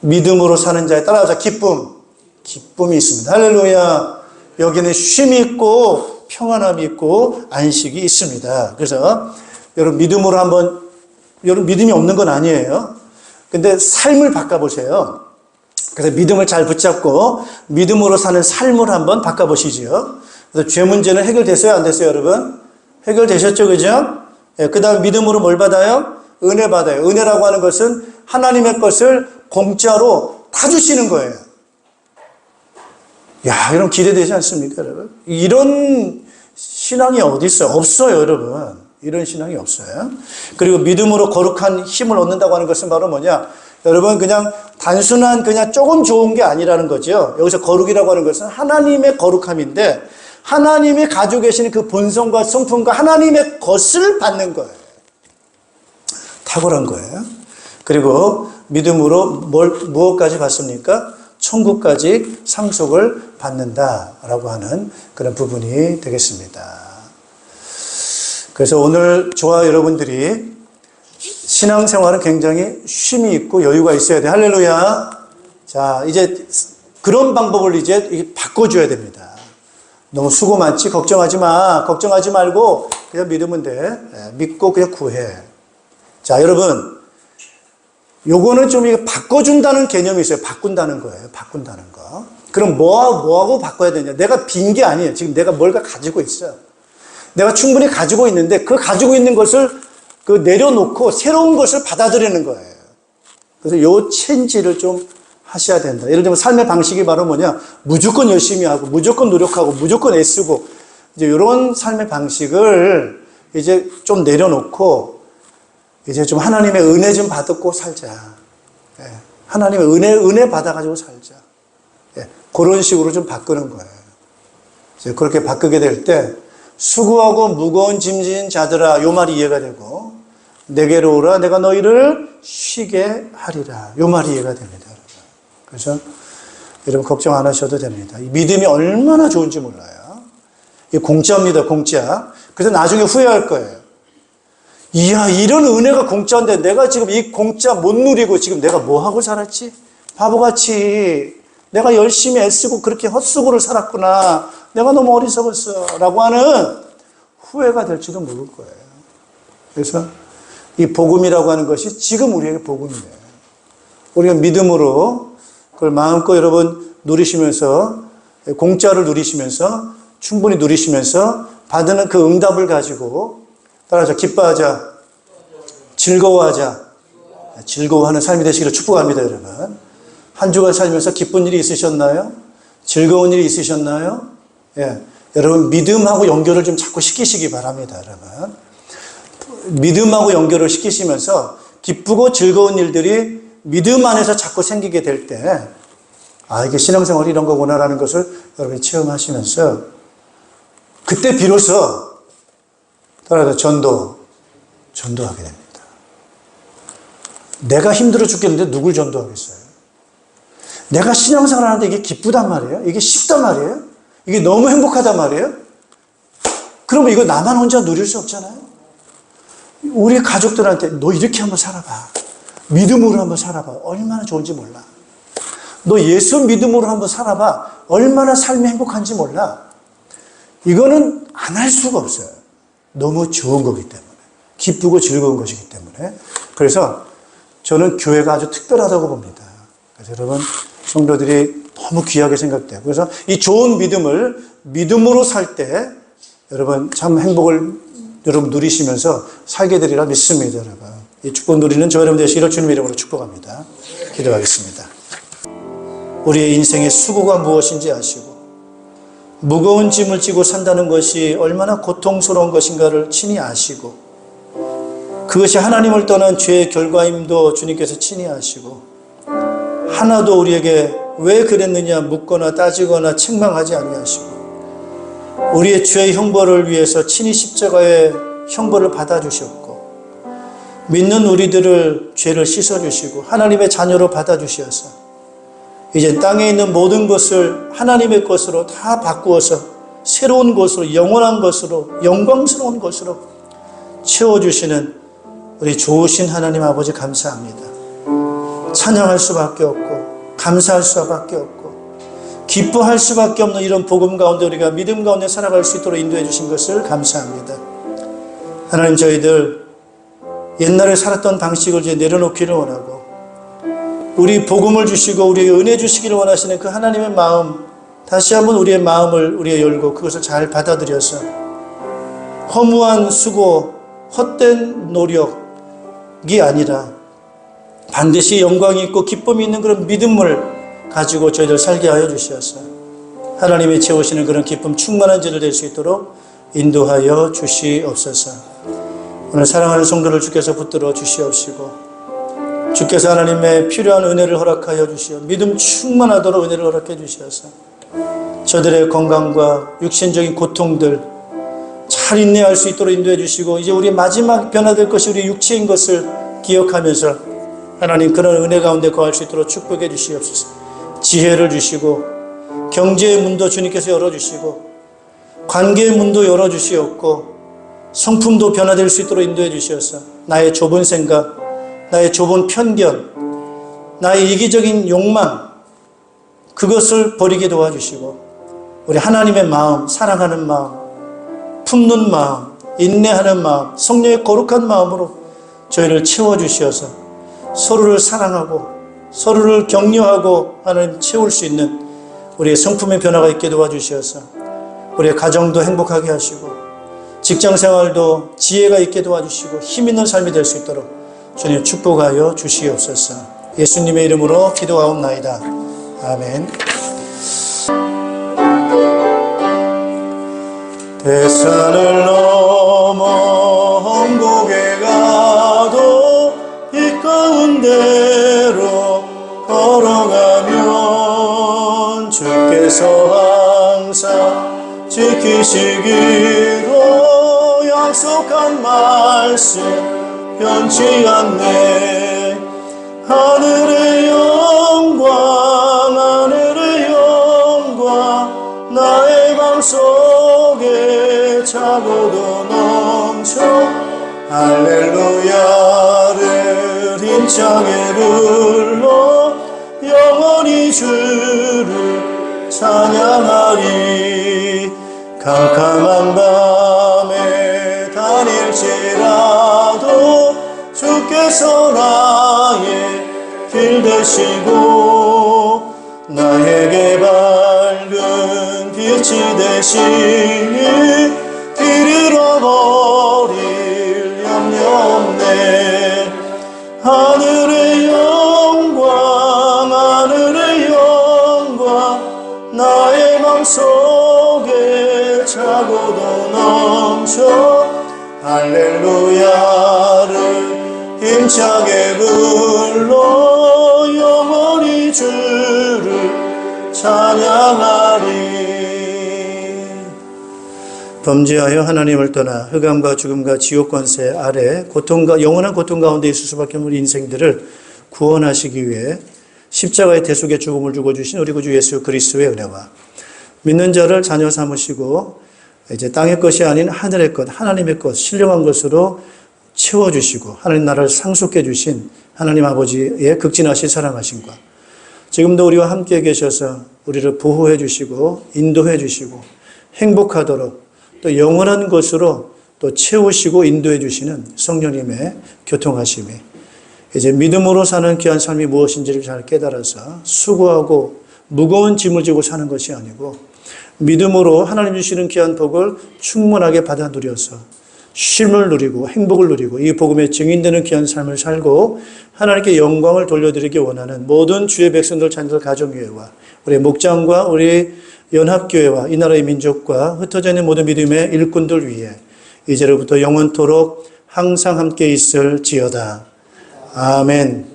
Speaker 2: 믿음으로 사는 자에 따라서 기쁨이 있습니다. 할렐루야. 여기는 쉼이 있고 평안함이 있고 안식이 있습니다. 그래서 여러분 여러분 믿음이 없는 건 아니에요. 근데 삶을 바꿔보세요. 그래서 믿음을 잘 붙잡고 믿음으로 사는 삶을 한번 바꿔보시죠. 그래서 죄 문제는 해결됐어요? 안 됐어요, 여러분? 해결되셨죠, 그죠? 예, 그 다음 믿음으로 뭘 받아요? 은혜 받아요. 은혜라고 하는 것은 하나님의 것을 공짜로 다 주시는 거예요. 야, 이런 기대되지 않습니까, 여러분? 이런 신앙이 어디 있어요? 없어요, 여러분. 이런 신앙이 없어요. 그리고 믿음으로 거룩한 힘을 얻는다고 하는 것은 바로 뭐냐? 여러분, 그냥 단순한 그냥 조금 좋은 게 아니라는 거죠. 여기서 거룩이라고 하는 것은 하나님의 거룩함인데 하나님이 가지고 계시는 그 본성과 성품과 하나님의 것을 받는 거예요. 탁월한 거예요. 그리고 믿음으로 무엇까지 받습니까? 천국까지 상속을 받는다라고 하는 그런 부분이 되겠습니다. 그래서 오늘 저와 여러분들이 신앙생활은 굉장히 쉼이 있고 여유가 있어야 돼. 할렐루야. 자, 이제 그런 방법을 이제 바꿔줘야 됩니다. 너무 수고 많지? 걱정하지 마. 걱정하지 말고 그냥 믿으면 돼. 믿고 그냥 구해. 자, 여러분. 요거는 좀 바꿔준다는 개념이 있어요. 바꾼다는 거예요. 바꾼다는 거. 그럼 뭐하고 바꿔야 되냐? 내가 빈 게 아니에요. 지금 내가 뭘가 가지고 있어요. 내가 충분히 가지고 있는데 그 가지고 있는 것을 내려놓고 새로운 것을 받아들이는 거예요. 그래서 요 체인지를 좀 하셔야 된다. 예를 들면 삶의 방식이 바로 뭐냐? 무조건 열심히 하고, 무조건 노력하고, 무조건 애쓰고, 이제 이런 삶의 방식을 이제 좀 내려놓고, 이제 좀 하나님의 은혜 좀 받고 살자. 예. 하나님의 은혜 받아가지고 살자. 예. 그런 식으로 좀 바꾸는 거예요. 이제 그렇게 바꾸게 될 때, 수고하고 무거운 짐진 자들아, 요 말이 이해가 되고, 내게로 오라, 내가 너희를 쉬게 하리라. 요 말이 이해가 됩니다. 여러분. 그래서 여러분 걱정 안 하셔도 됩니다. 이 믿음이 얼마나 좋은지 몰라요. 이 공짜입니다, 공짜. 그래서 나중에 후회할 거예요. 이야, 이런 은혜가 공짜인데 내가 지금 이 공짜 못 누리고 지금 내가 뭐 하고 살았지? 바보같이 내가 열심히 애쓰고 그렇게 헛수고를 살았구나. 내가 너무 어리석었어. 라고 하는 후회가 될지도 모를 거예요. 그래서 이 복음이라고 하는 것이 지금 우리에게 복음이에요. 우리가 믿음으로 그걸 마음껏 여러분 누리시면서, 공짜를 누리시면서, 충분히 누리시면서 받는 그 응답을 가지고 따라서 기뻐하자, 즐거워하자, 즐거워하는 삶이 되시기를 축복합니다, 여러분. 한 주간 살면서 기쁜 일이 있으셨나요? 즐거운 일이 있으셨나요? 예. 여러분, 믿음하고 연결을 좀 자꾸 시키시기 바랍니다, 여러분. 믿음하고 연결을 시키시면서 기쁘고 즐거운 일들이 믿음 안에서 자꾸 생기게 될 때, 아, 이게 신앙생활이 이런 거구나라는 것을 여러분이 체험하시면서, 그때 비로소, 따라서 전도하게 됩니다. 내가 힘들어 죽겠는데 누굴 전도하겠어요? 내가 신앙생활 하는데 이게 기쁘단 말이에요? 이게 쉽단 말이에요? 이게 너무 행복하단 말이에요? 그러면 이거 나만 혼자 누릴 수 없잖아요? 우리 가족들한테 너 이렇게 한번 살아봐. 믿음으로 한번 살아봐. 얼마나 좋은지 몰라. 너 예수 믿음으로 한번 살아봐. 얼마나 삶이 행복한지 몰라. 이거는 안 할 수가 없어요. 너무 좋은 거기 때문에. 기쁘고 즐거운 것이기 때문에. 그래서 저는 교회가 아주 특별하다고 봅니다. 그래서 여러분, 성도들이 너무 귀하게 생각돼요. 그래서 이 좋은 믿음을 믿음으로 살 때 여러분 참 행복을 여러분 누리시면서 살게 되리라 믿습니다, 여러분. 이 축복 누리는 저 여러분 되시기를 주님 이름으로 축복합니다. 기도하겠습니다. 우리의 인생의 수고가 무엇인지 아시고 무거운 짐을 지고 산다는 것이 얼마나 고통스러운 것인가를 친히 아시고 그것이 하나님을 떠난 죄의 결과임도 주님께서 친히 아시고 하나도 우리에게 왜 그랬느냐 묻거나 따지거나 책망하지 아니하시고 우리의 죄의 형벌을 위해서 친히 십자가의 형벌을 받아주셨고 믿는 우리들을 죄를 씻어주시고 하나님의 자녀로 받아주셔서 이제 땅에 있는 모든 것을 하나님의 것으로 다 바꾸어서 새로운 것으로 영원한 것으로 영광스러운 것으로 채워주시는 우리 좋으신 하나님 아버지 감사합니다. 찬양할 수밖에 없고 감사할 수밖에 없고 기뻐할 수밖에 없는 이런 복음 가운데 우리가 믿음 가운데 살아갈 수 있도록 인도해 주신 것을 감사합니다. 하나님 저희들 옛날에 살았던 방식을 이제 내려놓기를 원하고 우리 복음을 주시고 우리에게 은혜 주시기를 원하시는 그 하나님의 마음 다시 한번 우리의 마음을 우리가 열고 그것을 잘 받아들여서 허무한 수고 헛된 노력이 아니라 반드시 영광이 있고 기쁨이 있는 그런 믿음을 가지고 저희들 살게 하여 주시옵소서. 하나님이 채우시는 그런 기쁨 충만한 제를 될 수 있도록 인도하여 주시옵소서. 오늘 사랑하는 성도를 주께서 붙들어 주시옵시고 주께서 하나님의 필요한 은혜를 허락하여 주시어 믿음 충만하도록 은혜를 허락해 주시옵소서. 저들의 건강과 육신적인 고통들 잘 인내할 수 있도록 인도해 주시고 이제 우리의 마지막 변화될 것이 우리 육체인 것을 기억하면서 하나님 그런 은혜 가운데 거할 수 있도록 축복해 주시옵소서. 지혜를 주시고 경제의 문도 주님께서 열어주시고 관계의 문도 열어주시옵고 성품도 변화될 수 있도록 인도해 주시옵소서. 나의 좁은 생각, 나의 좁은 편견, 나의 이기적인 욕망 그것을 버리게 도와주시고 우리 하나님의 마음, 사랑하는 마음, 품는 마음, 인내하는 마음, 성령의 거룩한 마음으로 저희를 채워주시어서 서로를 사랑하고 서로를 격려하고 하나님 채울 수 있는 우리의 성품의 변화가 있게 도와주시어서 우리의 가정도 행복하게 하시고 직장생활도 지혜가 있게 도와주시고 힘있는 삶이 될 수 있도록 주님 축복하여 주시옵소서. 예수님의 이름으로 기도하옵나이다. 아멘. 대산을 넘어 험곡에 가도 빛 가운데로 걸어가면 주께서 항상 지키시기로 약속한 말씀 변치 않네. 하늘의 영광 하늘의 영광 나의 맘 속에 차고도 넘쳐 할렐루야를 힘차게 불러 영원히 주를 찬양하리. 캄캄한 밤에 다닐지라도 주께서 나의 길 되시고 나에게 밝은 빛이 되시니 길 잃어버릴 염려 없네. 하늘의 영광 하늘의 영광 나의 맘속에 차고도 넘쳐 할렐루야를 힘차게 불러 영원히 주를 찬양하리. 범죄하여 하나님을 떠나 흑암과 죽음과 지옥 권세 아래 고통과 영원한 고통 가운데 있을 수밖에 없는 우리 인생들을 구원하시기 위해 십자가의 대속의 죽음을 주고 주신 우리 구주 예수 그리스도의 은혜와 믿는 자를 자녀 삼으시고 이제 땅의 것이 아닌 하늘의 것, 하나님의 것, 신령한 것으로 채워주시고 하나님 나라를 상속해 주신 하나님 아버지의 극진하신 사랑하심과 지금도 우리와 함께 계셔서 우리를 보호해 주시고 인도해 주시고 행복하도록 또 영원한 것으로 또 채우시고 인도해 주시는 성령님의 교통하심이 이제 믿음으로 사는 귀한 삶이 무엇인지를 잘 깨달아서 수고하고 무거운 짐을 지고 사는 것이 아니고 믿음으로 하나님 주시는 귀한 복을 충분하게 받아 누려서 쉼을 누리고 행복을 누리고 이 복음의 증인되는 귀한 삶을 살고 하나님께 영광을 돌려드리기 원하는 모든 주의 백성들 자녀들 가정교회와 우리 목장과 우리 연합교회와 이 나라의 민족과 흩어져 있는 모든 믿음의 일꾼들 위해 이제로부터 영원토록 항상 함께 있을지어다. 아멘.